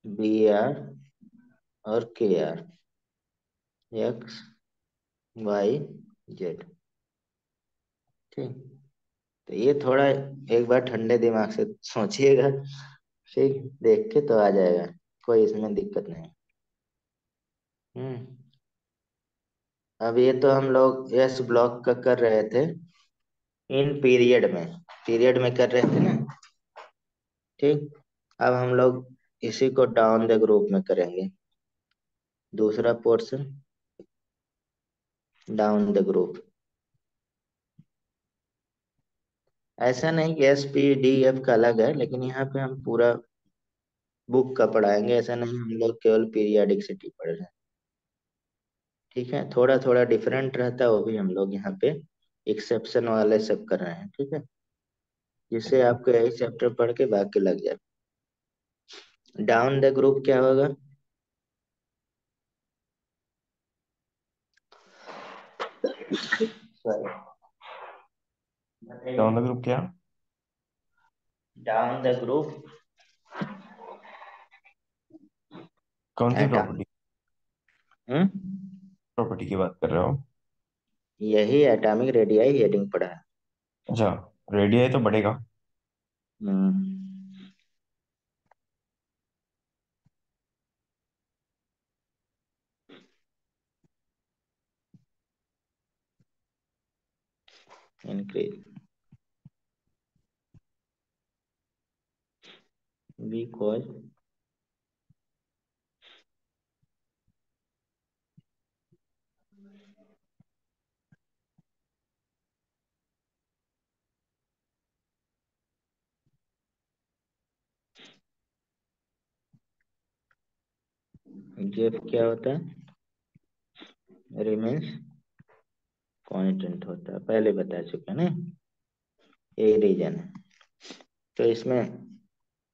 बी आर और के आर एक्स वाई जेड। ठीक, तो ये थोड़ा एक बार ठंडे दिमाग से सोचिएगा, ठीक, देख के तो आ जाएगा, कोई इसमें दिक्कत नहीं। हम्म। अब ये तो हम लोग एस ब्लॉक का कर रहे थे इन पीरियड में कर रहे थे ना। ठीक, अब हम लोग इसी को डाउन द ग्रुप में करेंगे, दूसरा पोर्शन डाउन द ग्रुप। ऐसा नहीं कि एस पी डी एफ का अलग है, लेकिन यहाँ पे हम पूरा बुक का पढ़ाएंगे, ऐसा नहीं हम लोग केवल पीरियाडिक पढ़ रहे हैं। ठीक है, थोड़ा थोड़ा डिफरेंट रहता है, वो भी हम लोग यहाँ पे एक्सेप्शन वाले सब कर रहे हैं। ठीक है, जिससे आपको यही चैप्टर पढ़ के बाकी लग जाए। डाउन द ग्रुप क्या होगा? सॉरी, डाउन द बताइए। ग्रुप क्या? डाउन द ग्रुप कौन सी एटम। प्रॉपर्टी? हम्म, प्रॉपर्टी की बात कर रहे हो? यही एटॉमिक रेडियाई हेडिंग पढ़ा है। अच्छा, रेडियो है तो बढ़ेगा। हम्म, इंक्रीज बिकॉज जेफ क्या होता है? रिमेन्स कांस्टेंट होता है, पहले बता चुके हैं ना, यही रीजन है। तो इसमें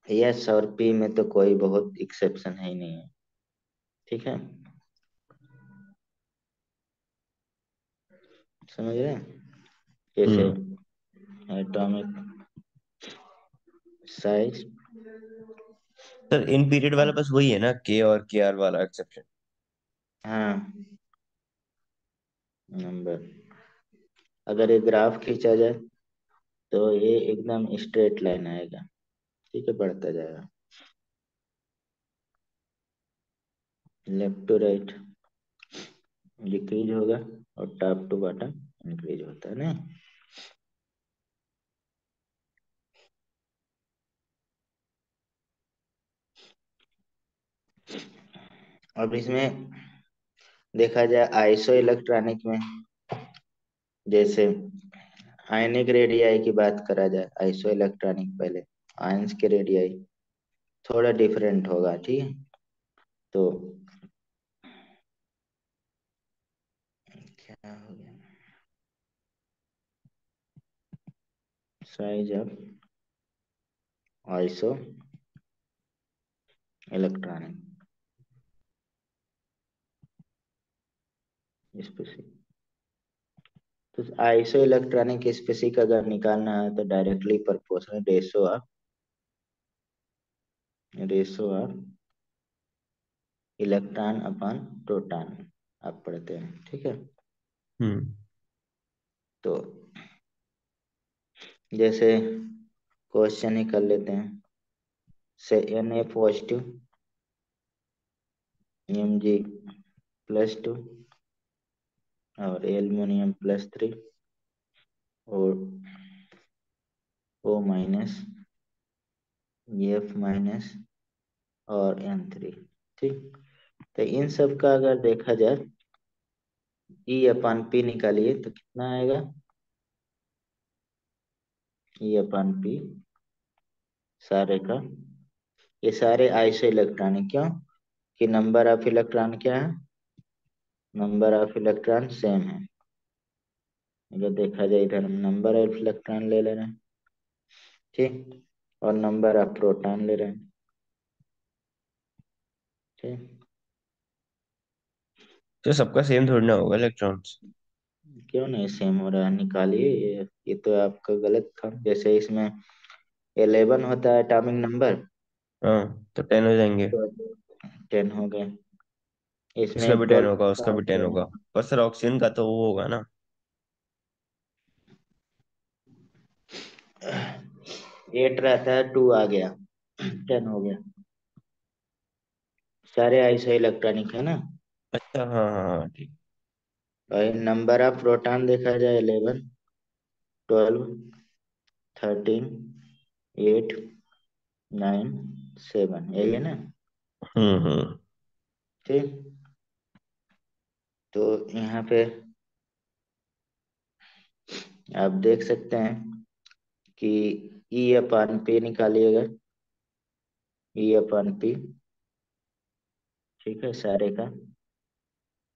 यस और पी में तो कोई बहुत एक्सेप्शन है ही नहीं है। ठीक है, समझ रहे हैं? जैसे hmm. Atomic size, sir in period वाला बस वही है ना, के और के आर वाला एक्सेप्शन? हाँ, नंबर, अगर ये ग्राफ खींचा जाए तो ये एकदम स्ट्रेट लाइन आएगा। ठीक है, बढ़ता जाएगा, लेफ्ट टू राइट डिक्रीज होगा और टॉप टू बॉटम इंक्रीज होता है ना। अब इसमें देखा जाए आइसो इलेक्ट्रॉनिक में, जैसे आयनिक रेडियाई की बात करा जाए, आइसो इलेक्ट्रॉनिक पहले आयंस के रेडियाई थोड़ा डिफरेंट होगा। ठीक है, तो क्या हो गया, size of iso electronic specific. तो आइसो इलेक्ट्रॉनिक स्पेसिफिक अगर निकालना है तो directly proportional ratio of electron upon proton आप पढ़ते हैं। ठीक है, हम्म। तो जैसे क्वेश्चन ही कर लेते हैं, से Na पॉजिटिव, Mg+2 और एल्युमिनियम+3 और O-, F- और N3। ठीक, तो इन सब का अगर देखा जाए E/P निकालिए तो कितना आएगा? E/P सारे का, ये सारे आइसो इलेक्ट्रॉनिक, क्यों कि नंबर ऑफ इलेक्ट्रॉन क्या है? नंबर ऑफ इलेक्ट्रॉन सेम है। अगर देखा जाए इधर हम नंबर ऑफ इलेक्ट्रॉन ले ले रहे हैं, ठीक, और नंबर ऑफ प्रोटॉन ले रहे हैं, ठीक। तो सबका सेम थोड़ी ना होगा इलेक्ट्रॉन्स। क्यों नहीं सेम हो रहा है, निकालिए ये तो आपका गलत था। जैसे इसमें 11 होता है एटॉमिक नंबर, हाँ तो 10 हो जाएंगे। तो 10 हो गए। इसका इसमें भी 10 12 होगा, उसका होता है भी 10 होगा। 10। पर सर ऑक्सीजन का तो वो होगा ना। 8 रहता है, 2 आ गया, 10 हो गया। सारे ऐसे इलेक्ट्रॉनिक है ना। अच्छा हाँ हाँ हाँ ठीक। और नंबर ऑफ प्रोटॉन देखा जाए 11, 12, 13, 8, 9, 7, यही है ना, हम्म। ठीक। तो यहाँ पे आप देख सकते हैं कि ई अपन पी निकालिएगा, ई अपन पी, ठीक है, सारे का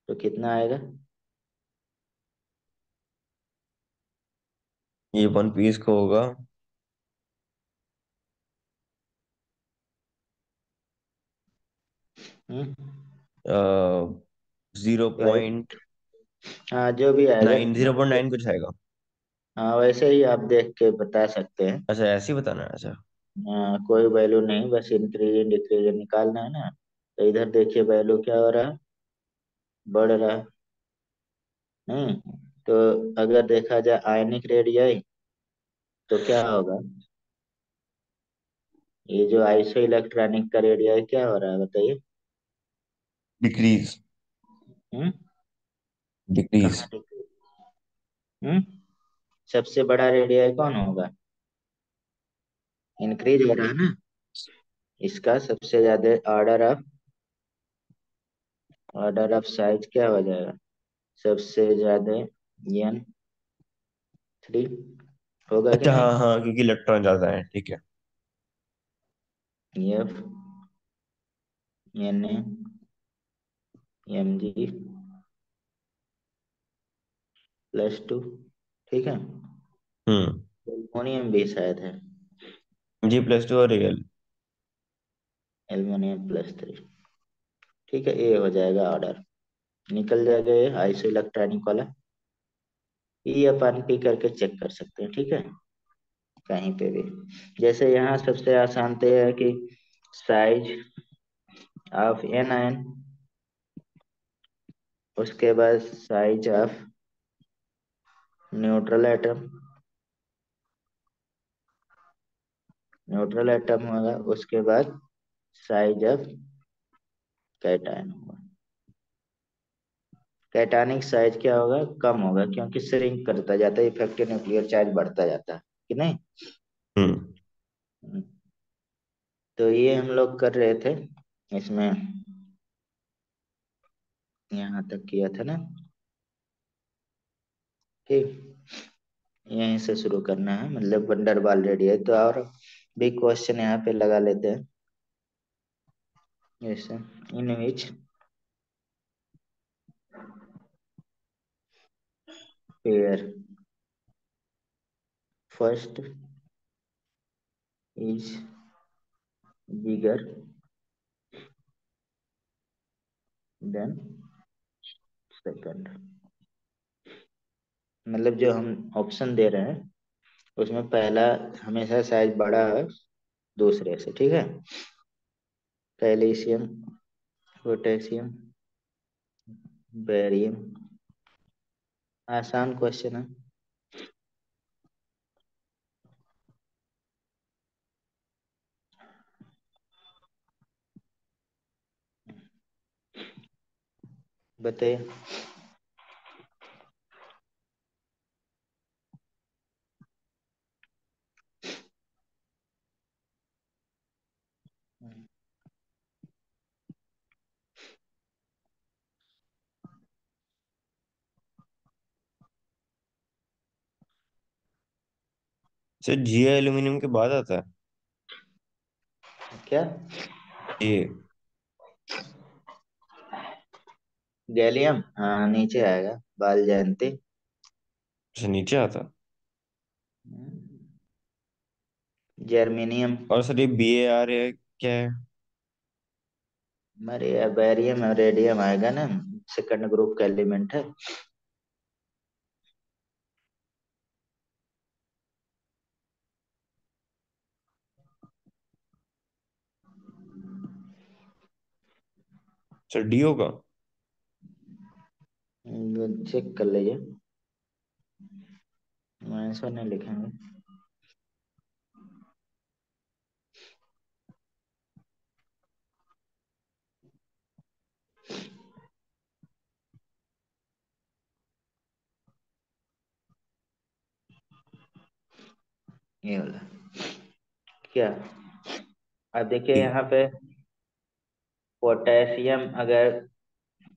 तो कितना आएगा। ये वन पीस का होगा हम्म। 0.9। हाँ जो भी आएगा। 0.9 कुछ आएगा। हाँ वैसे ही आप देख के बता सकते हैं। अच्छा ऐसे ही बताना है, अच्छा। कोई वैल्यू नहीं, बस इंक्रीज डिक्रीज निकालना है ना। तो इधर देखिए वैल्यू क्या हो रहा है, बढ़ रहा है। नहीं, तो अगर देखा जाए आयनिक रेडियाई तो क्या होगा, ये जो आइसो इलेक्ट्रॉनिक का रेडियाई क्या हो रहा है बताइए। डिक्रीज। हम्म। डिक्रीज। कहाँ डिक्रीज। हम्म। सबसे बड़ा रेडियाई कौन होगा, इंक्रीज हो रहा है ना। इसका सबसे ज्यादा ऑर्डर ऑफ साइज क्या हो जाएगा, सबसे ज्यादा N3 होगा कि अच्छा नहीं। हाँ हाँ, क्योंकि इलेक्ट्रॉन ज्यादा है, ठीक है। F, Na, Mg +2, ठीक है। हम्म। एल्युमिनियम भी शायद है, G+2 और Al। एल्युमिनियम +3, ठीक है। ये हो जाएगा ऑर्डर, निकल जाएगा ये आइसो इलेक्ट्रॉनिक वाला। ई अपन पी करके चेक कर सकते हैं, ठीक है, कहीं पे भी। जैसे यहाँ सबसे आसान तो ये है कि साइज ऑफ एन आयन, उसके बाद size of neutral atom, neutral atom होगा, उसके बाद साइज ऑफ कैटायन होगा। कैटानिक साइज क्या होगा, कम होगा, क्योंकि श्रिंक करता जाता है, इफेक्टिव न्यूक्लियर चार्ज बढ़ता जाता है कि नहीं। हम्म। तो ये हम लोग कर रहे थे इसमें, यहाँ तक किया था ना, ठीक। यहीं से शुरू करना है, मतलब वंडरबॉल रेडी है तो, और भी क्वेश्चन यहाँ पे लगा लेते हैं। जैसे in which pair first is bigger than second, मतलब जो हम ऑप्शन दे रहे हैं उसमें पहला हमेशा साइज बड़ा है दूसरे से, ठीक है। कैल्शियम, पोटेशियम, बेरियम, आसान क्वेश्चन है। बताइए। सर जी एल्यूमिनियम के बाद आता है क्या, ये। गैलियम हाँ नीचे आएगा, बाल जयंती। अच्छा, नीचे आता। जर्मेनियम। और सर ये BAR है क्या है? अरे यार बैरियम और रेडियम आएगा ना, सेकंड ग्रुप का एलिमेंट है। सर D होगा। चेक कर लीजिए, आंसर नहीं लिखेंगे। ये वाला क्या, अब देखिए D। यहाँ पे पोटेशियम अगर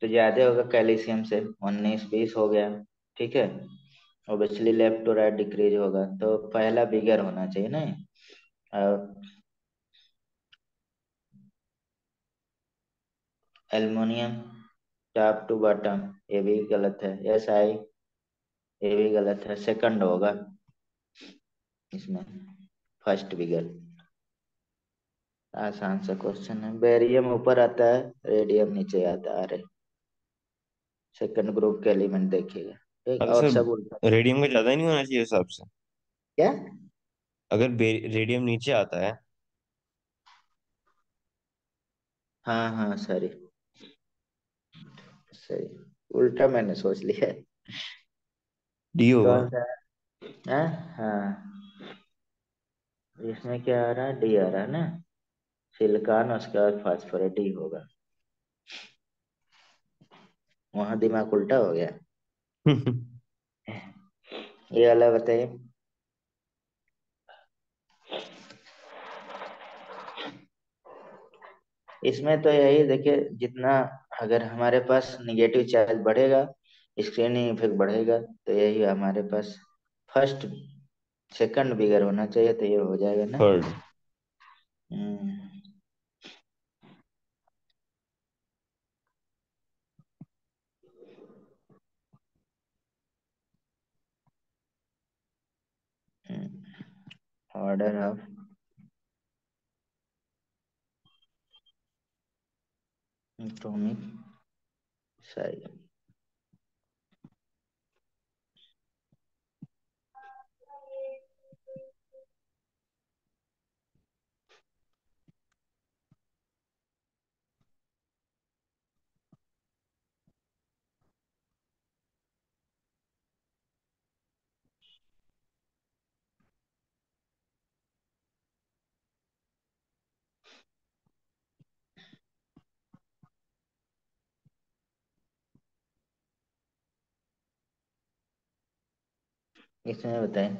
तो ज्यादा होगा कैल्शियम से, 19-20 हो गया। ठीक है, obviously left to right decrease होगा, तो पहला बिगर होना चाहिए ना। और एल्युमिनियम टॉप टू बॉटम, ये भी गलत है। SI, ये भी गलत है, सेकंड होगा इसमें, फर्स्ट बिगर। आसान सा क्वेश्चन है। बेरियम ऊपर आता है, रेडियम नीचे आता है। अरे सेकंड ग्रुप के एलिमेंट देखिएगा, ठीक, अरे और सर, सब उल्टा। रेडियम का ज्यादा नहीं होना चाहिए हिसाब से? क्या? अगर रेडियम नीचे आता है। हाँ हाँ सॉरी, सही, उल्टा मैंने सोच लिया है। D होगा। कौन सा है? हाँ, इसमें क्या आ रहा है, डी आ रहा है ना। सिलिकॉन, उसके बाद फास्फोरेट, डी होगा। वहां दिमाग उल्टा हो गया। ये वाला बताइए। इसमें तो यही देखिए, जितना अगर हमारे पास निगेटिव चार्ज बढ़ेगा, स्क्रीनिंग इफेक्ट बढ़ेगा, तो यही हमारे पास फर्स्ट सेकंड बिगर होना चाहिए, तो ये हो जाएगा ना। Third. Hmm, order of, atomic size. इसमें बताएं।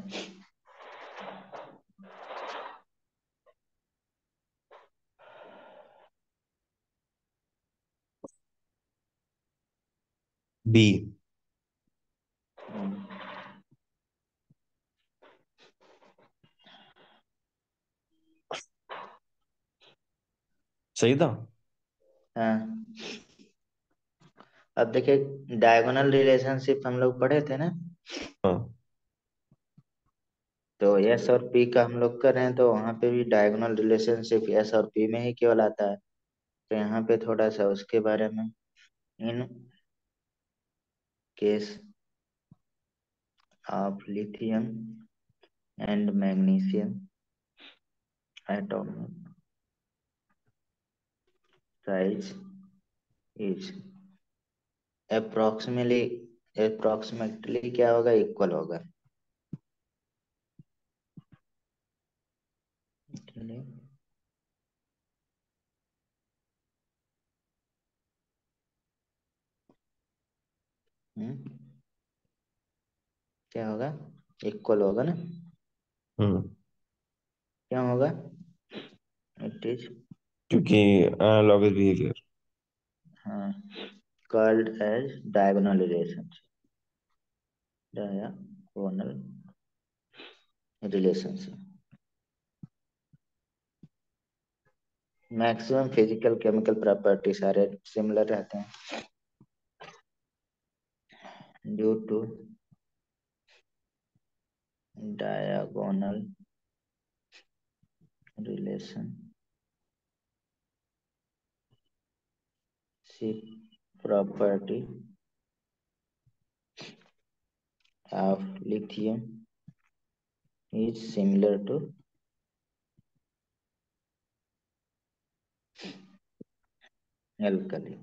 B। सही था। हाँ, अब देखिए डायगोनल रिलेशनशिप हम लोग पढ़े थे ना। हाँ। तो एस और पी का हम लोग कर रहे हैं, तो वहां पे भी डायगोनल रिलेशनशिप एस और पी में ही केवल आता है। तो यहाँ पे थोड़ा सा उसके बारे में, in case of lithium and magnesium atom size is approximately, approximately क्या होगा, इक्वल होगा। चलिए। हम्म, क्या होगा, इक्वल होगा ना। हम्म। क्या होगा, इट इज, क्योंकि एनालॉगस बिहेवियर। हाँ, called as diagonal relationship, diagonal relationship. Maximum physical chemical property सारे सिमिलर रहते हैं। Due to diagonal relationship property of lithium is similar to alkali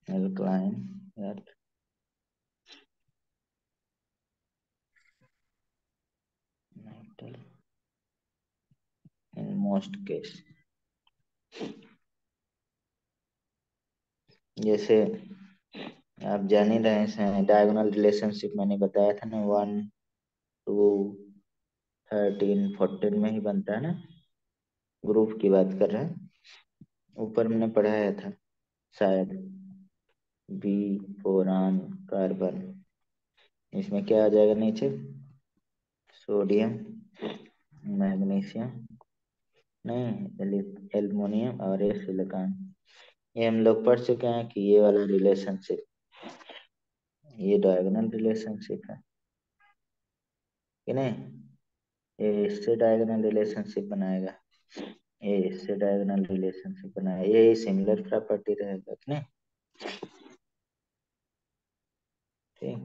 alkaline earth metal in most case। जैसे आप जान ही रहे हैं डायगोनल रिलेशनशिप मैंने बताया था ना, 1 2 13 14 में ही बनता है ना। ग्रुप की बात कर रहे हैं, ऊपर मैंने पढ़ाया था शायद। बी बोरान कार्बन, इसमें क्या आ जाएगा नीचे? सोडियम, मैग्नीशियम, नहीं एल्युमिनियम और ये सिलिकॉन। ये हम लोग पढ़ चुके हैं कि ये वाला रिलेशनशिप ये डायगोनल रिलेशनशिप है कि नहीं। ये इससे डायगोनल रिलेशनशिप बनाएगा, ये इससे डायगोनल रिलेशनशिप बनाएगा, ये सिमिलर प्रॉपर्टी रहेगा कि नहीं। ठीक।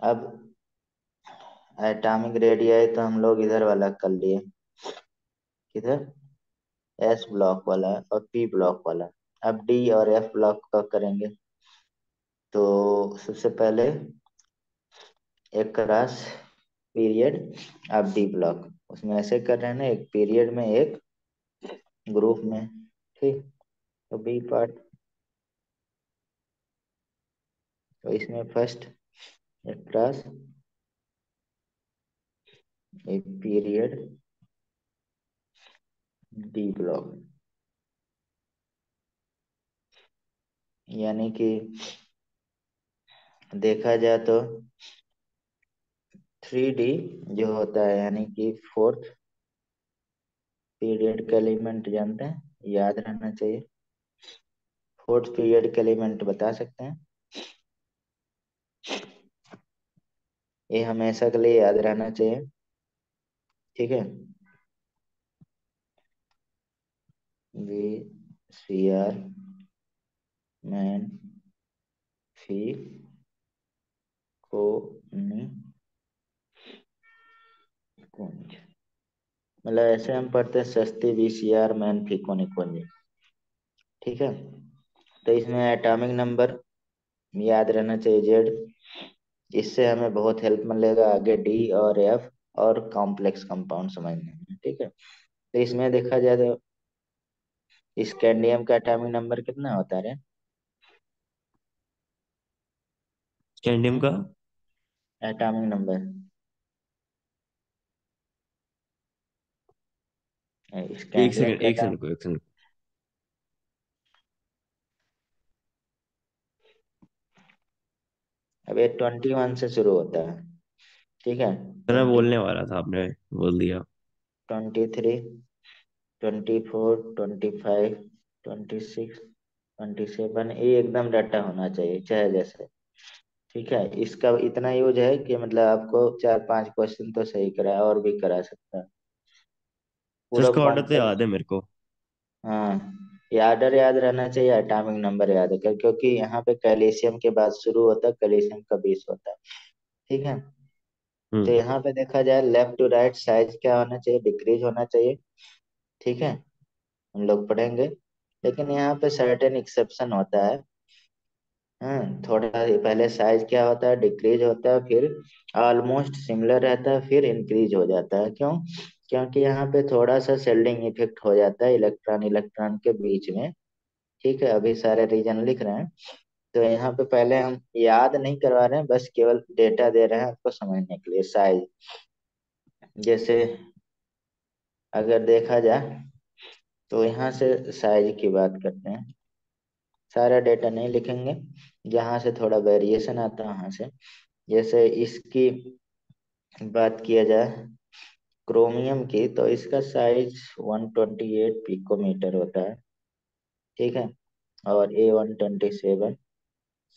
अब एटॉमिक रेडियाई तो हम लोग इधर वाला कर लिए, किधर? एस ब्लॉक वाला और पी ब्लॉक वाला। अब डी और एफ ब्लॉक का करेंगे। तो सबसे पहले एक क्लास पीरियड अब डी ब्लॉक, उसमें ऐसे कर रहे हैं ना, एक पीरियड में एक ग्रुप में। ठीक। तो बी पार्ट, तो इसमें फर्स्ट एक क्लास एक पीरियड डी ब्लॉक, यानी कि देखा जाए तो 3D जो होता है, यानी कि फोर्थ पीरियड का एलिमेंट जानते हैं, याद रहना चाहिए। फोर्थ पीरियड का एलिमेंट बता सकते हैं, ये हमेशा के लिए याद रहना चाहिए। ठीक है। वी सी आर मैन फी को नी कुंज, मतलब ऐसे हम पढ़ते हैं सस्ती VCR मैन फी को निकुंज। ठीक है। तो इसमें एटॉमिक नंबर याद रहना चाहिए जेड, इससे हमें बहुत हेल्प मिलेगा आगे डी और एफ और कॉम्प्लेक्स कंपाउंड समझने में। ठीक है। तो इसमें देखा जाए तो स्कैंडियम का एटॉमिक नंबर कितना होता है रे? कैंडियम का एटॉमिक नंबर एक स्कैंडियम सेकंड का एक सेकंड को एक सेकंड। अब ये 21 से शुरू होता है। ठीक है। मैं 20, बोलने वाला था, आपने बोल दिया। 23, 24, 25, 26, 27, ये एकदम डाटा होना चाहिए चाहे जैसे। ठीक है। इसका इतना यूज है कि मतलब आपको 4 5 क्वेश्चन तो सही करा और भी करा सकता है, तो पूरा इसका ऑर्डर तो याद कॉम्प्लेक्स। है मेरे को। हाँ, ये ऑर्डर याद रहना चाहिए, एटॉमिक नंबर याद है क्योंकि यहाँ पे कैल्शियम के बाद शुरू होता है, कैल्शियम का 20 होता है। ठीक है। तो हम्म। यहाँ पे देखा जाए लेफ्ट टू राइट साइज क्या होना चाहिए? डिक्रीज होना चाहिए। ठीक है। हम लोग पढ़ेंगे, लेकिन यहाँ पे सर्टेन एक्सेप्शन होता है। थोड़ा पहले साइज क्या होता है? डिक्रीज होता है, फिर ऑलमोस्ट सिमिलर रहता है, फिर इंक्रीज हो जाता है। क्यों? क्योंकि यहाँ पे थोड़ा सा शेल्डिंग इफेक्ट हो जाता है इलेक्ट्रॉन इलेक्ट्रॉन के बीच में। ठीक है। अभी सारे रीजन लिख रहे हैं, तो यहाँ पे पहले हम याद नहीं करवा रहे हैं, बस केवल डेटा दे रहे हैं आपको समझने के लिए। साइज जैसे अगर देखा जाए तो यहाँ से साइज की बात करते हैं, सारा डेटा नहीं लिखेंगे, जहाँ से थोड़ा वेरिएशन आता है वहां से। जैसे इसकी बात किया जाए क्रोमियम की, तो इसका साइज 128 पिकोमीटर होता है। ठीक है। और A 127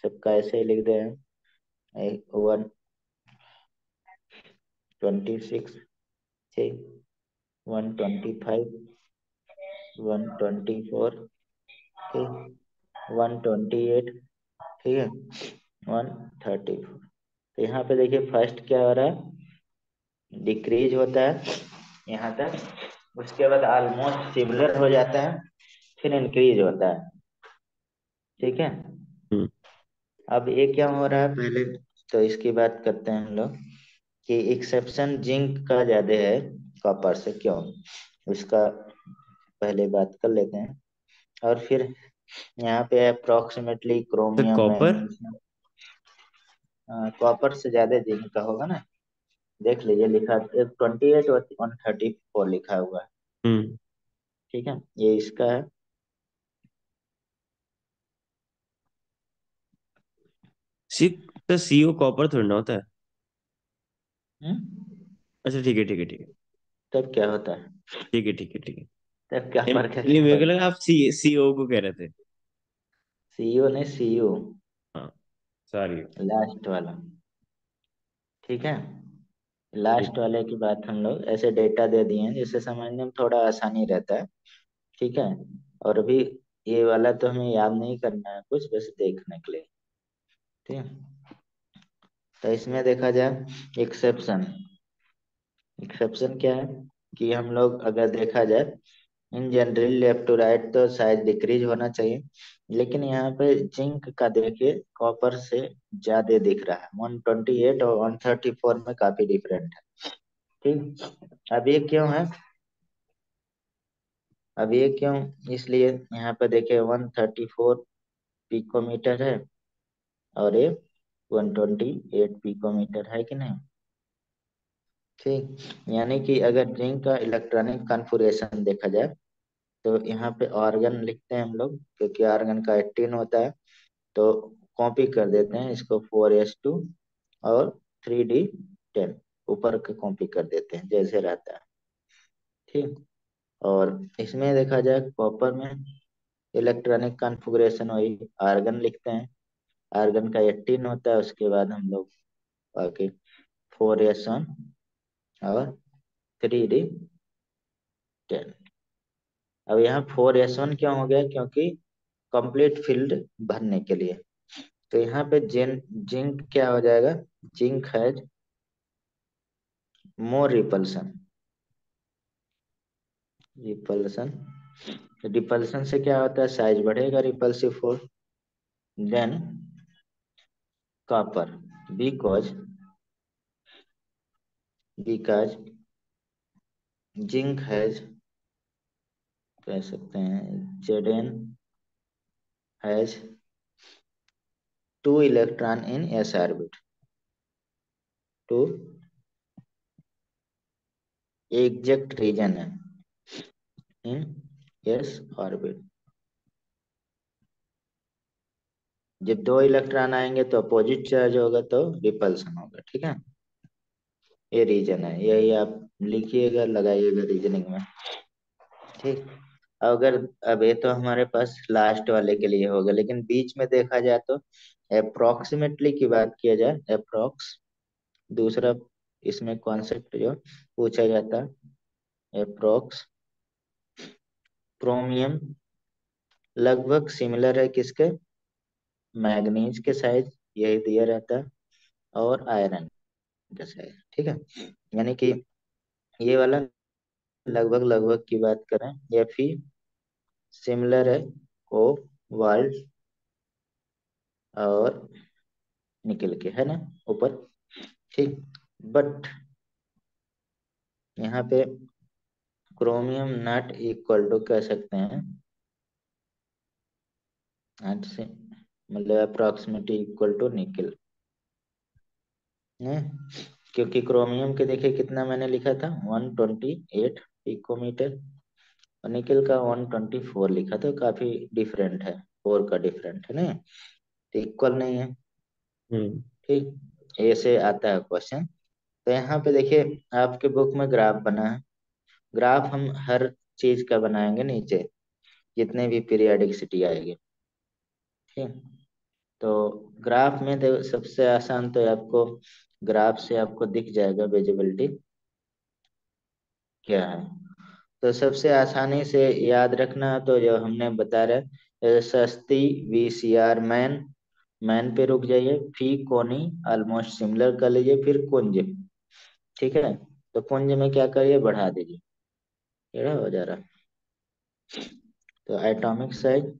सबका ऐसे ही लिख दे हैं। 126, ठीक, 125, 124, ठीक, 128, ठीक है, 134। तो यहाँ पे देखिए फर्स्ट क्या हो रहा है, डिक्रीज होता है यहाँ तक, उसके बाद ऑलमोस्ट सिमिलर हो जाता है, फिर इंक्रीज होता है, ठीक है। हम्म। अब ये क्या हो रहा है पहले, तो इसकी बात करते हैं हम लोग कि एक्सेप्शन जिंक का ज्यादा है कॉपर से, क्यों, उसका पहले बात कर लेते हैं। और फिर यहाँ पे अप्रोक्सीमेटली तो क्रोमियम, कॉपर। मैग्नीशियम, कॉपर से ज्यादा जिंक का होगा ना। देख लीजिए लिखा, 28 और 134 लिखा हुआ है, हम्म। ठीक है, ये इसका है। सी तो सीओ कॉपर थोड़ी ना होता है। हम्म? अच्छा ठीक है, ठीक है, ठीक है। तब क्या होता है, ठीक है, ठीक है, ठीक है। तब क्या फर्क है, एक्चुअली क्या मेरे को फर्क, लगा आप सीओ को कह रहे थे। सीईओ नहीं, सीयू, हाँ। सॉरी। लास्ट वाला, ठीक है। ठीक। लास्ट वाले की बात हम लोग ऐसे डेटा दे दिए हैं जिससे समझने में थोड़ा आसानी रहता है, ठीक है। और अभी ये वाला तो हमें याद नहीं करना है कुछ, बस देखने के लिए, ठीक है। तो इसमें देखा जाए एक्सेप्शन, एक्सेप्शन क्या है कि हम लोग अगर देखा जाए in general left to right तो शायद डिक्रीज होना चाहिए, लेकिन यहाँ पे जिंक का देखिए कॉपर से ज्यादा दिख रहा है, 128 और 134 में काफी डिफरेंट है, ठीक। अब ये क्यों है, अब ये क्यों, इसलिए यहाँ पे देखिए 134 पिकोमीटर है, और ये 128 पिकोमीटर है कि नहीं, ठीक। यानी कि अगर जिंक का इलेक्ट्रॉनिक कॉन्फ़िगरेशन देखा जाए, तो यहाँ पे आर्गन लिखते हैं हम लोग, क्योंकि आर्गन का 18 होता है, तो कॉपी कर देते हैं इसको 4s2 और 3d10, ऊपर के कॉपी कर देते हैं जैसे रहता है, ठीक। और इसमें देखा जाए कॉपर में इलेक्ट्रॉनिक कॉन्फ़िगरेशन वही आर्गन लिखते हैं, आर्गन का 18 होता है, उसके बाद हम लोग बाकी 4s1 और 3d10। अब यहाँ 4s1 क्यों हो गया, क्योंकि कंप्लीट फील्ड भरने के लिए। तो यहाँ पे जिंक क्या हो जाएगा, zinc has more repulsion, repulsion, repulsion से क्या होता है, साइज बढ़ेगा, repulsive force, then copper, because because zinc has, कह सकते हैं Zn has two electron in s orbit, to exact reason है इन s ऑर्बिट। जब दो इलेक्ट्रॉन आएंगे तो अपोजिट चार्ज होगा तो रिपल्सन होगा, ठीक है। ये रीजन है, यही आप लिखिएगा, लगाइएगा रीजनिंग में, ठीक। अगर अब ये तो हमारे पास लास्ट वाले के लिए होगा, लेकिन बीच में देखा जाए तो अप्रोक्सीमेटली की बात किया जाए, अप्रोक्स दूसरा इसमें कॉन्सेप्ट जो पूछा जाता है, अप्रोक्स क्रोमियम लगभग सिमिलर है किसके, मैग्नीज के साइज यही दिया रहता है, और आयरन के साइज, ठीक है। यानी कि ये वाला लगभग लगभग की बात करें, या फिर सिमिलर है को वाल्ट और निकल के, है ना, ऊपर, ठीक। बट यहाँ पे क्रोमियम नॉट इक्वल टू कह सकते हैं, नॉट से मतलब अप्रोक्सीमेटली इक्वल टू निकल, है, क्योंकि क्रोमियम के देखिए कितना मैंने लिखा था, 128 पिकोमीटर, और निकल का 124 लिखा, तो काफी डिफरेंट है, 4 का डिफरेंट है ना, तो इक्वल नहीं है, हम्म। ठीक। ऐसे आता है क्वेश्चन। तो यहाँ पे देखिए आपके बुक में ग्राफ बना है, ग्राफ हम हर चीज का बनाएंगे नीचे, जितने भी पीरियोडिक सिटी आएगी, ठीक। तो ग्राफ में तो सबसे आसान तो आपको ग्राफ से आपको दिख जाएगा विजिबिलिटी क्या है। तो सबसे आसानी से याद रखना तो जो हमने बता रहे सस्ती वीसीआर मैन, मैन पे रुक जाइए, फी कोनी ऑलमोस्ट सिमिलर कर लीजिए, फिर कुंज। ठीक है, तो कुंज में क्या करिए, बढ़ा दीजिए, ये हो जा रहा। तो एटॉमिक साइज,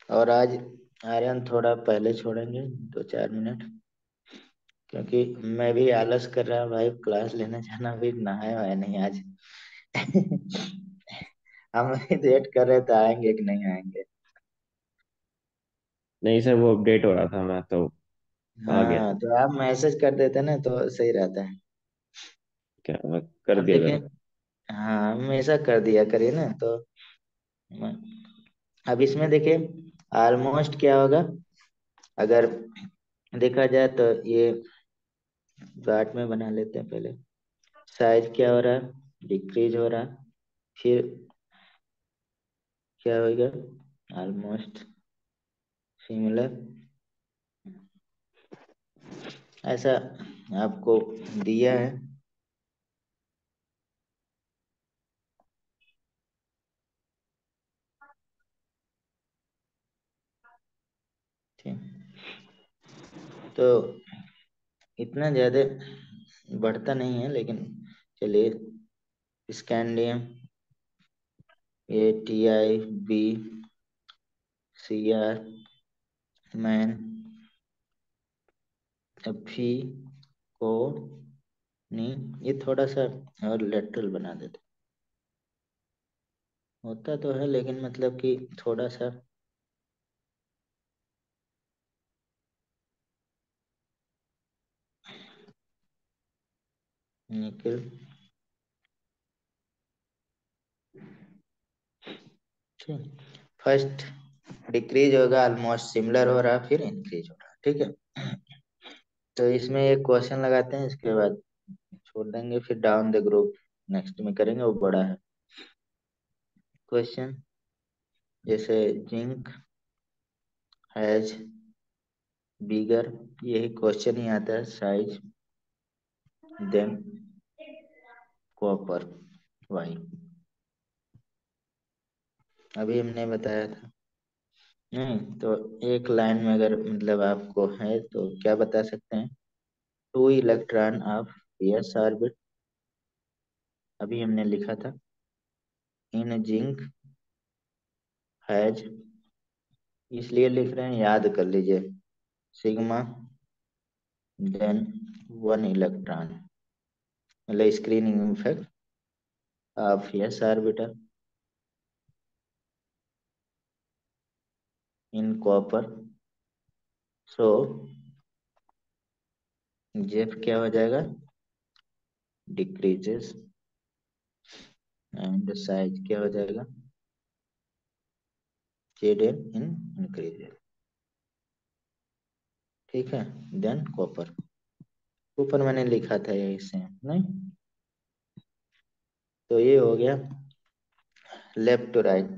और आज आर्यन थोड़ा पहले छोड़ेंगे 2-4 मिनट, क्योंकि मैं भी आलस कर रहा भाई, क्लास लेने जाना, भी नहाया है नहीं आज। हम भी वेट कर रहे थे आएंगे कि नहीं आएंगे। नहीं सर, वो अपडेट हो रहा था, मैं तो आ गया हाँ था। तो आप मैसेज कर देते ना तो सही रहता है। क्या मैं कर अब दिया देखें, करूँ? हाँ हमेशा कर दिया करिए ना तो। अब इसमें देखिए ऑलमोस्ट क्या होगा, अगर देखा जाए तो ये गार्ड में बना लेते हैं पहले। साइज क्या हो रहा है, डिक्रीज हो रहा है, फिर क्या होगा, ऑलमोस्ट सिमिलर, ऐसा आपको दिया है। ठीक, तो इतना ज्यादा बढ़ता नहीं है, लेकिन चलिए, scandium, A T I B C R man, अभी को नहीं, ये थोड़ा सा और लेटरल बना देते, होता तो है लेकिन मतलब कि थोड़ा सा निकल। ठीक, फर्स्ट डिक्रीज होगा, ऑलमोस्ट सिमिलर हो रहा, फिर इंक्रीज हो रहा, ठीक है। तो इसमें एक क्वेश्चन लगाते हैं, इसके बाद छोड़ देंगे, फिर डाउन द ग्रुप नेक्स्ट में करेंगे, वो बड़ा है क्वेश्चन। जैसे जिंक हैज बिगर, यही क्वेश्चन ही आता है, साइज देन कॉपर, वाई, अभी हमने बताया था। नहीं तो एक लाइन में अगर मतलब आपको है तो क्या बता सकते हैं, two electron of PS orbit, अभी हमने लिखा था, इन जिंक हैज, इसलिए लिख रहे हैं, याद कर लीजिए, सिग्मा देन 1 इलेक्ट्रॉन, मतलब screening effect of S orbital in copper, so Jeff क्या हो जाएगा, डिक्रीजेस, एंड साइज क्या हो जाएगा, जेड इन इंक्रीजेस, ठीक है। देन कॉपर, ऊपर मैंने लिखा था यही सेम नहीं, तो ये हो गया लेफ्ट टू राइट।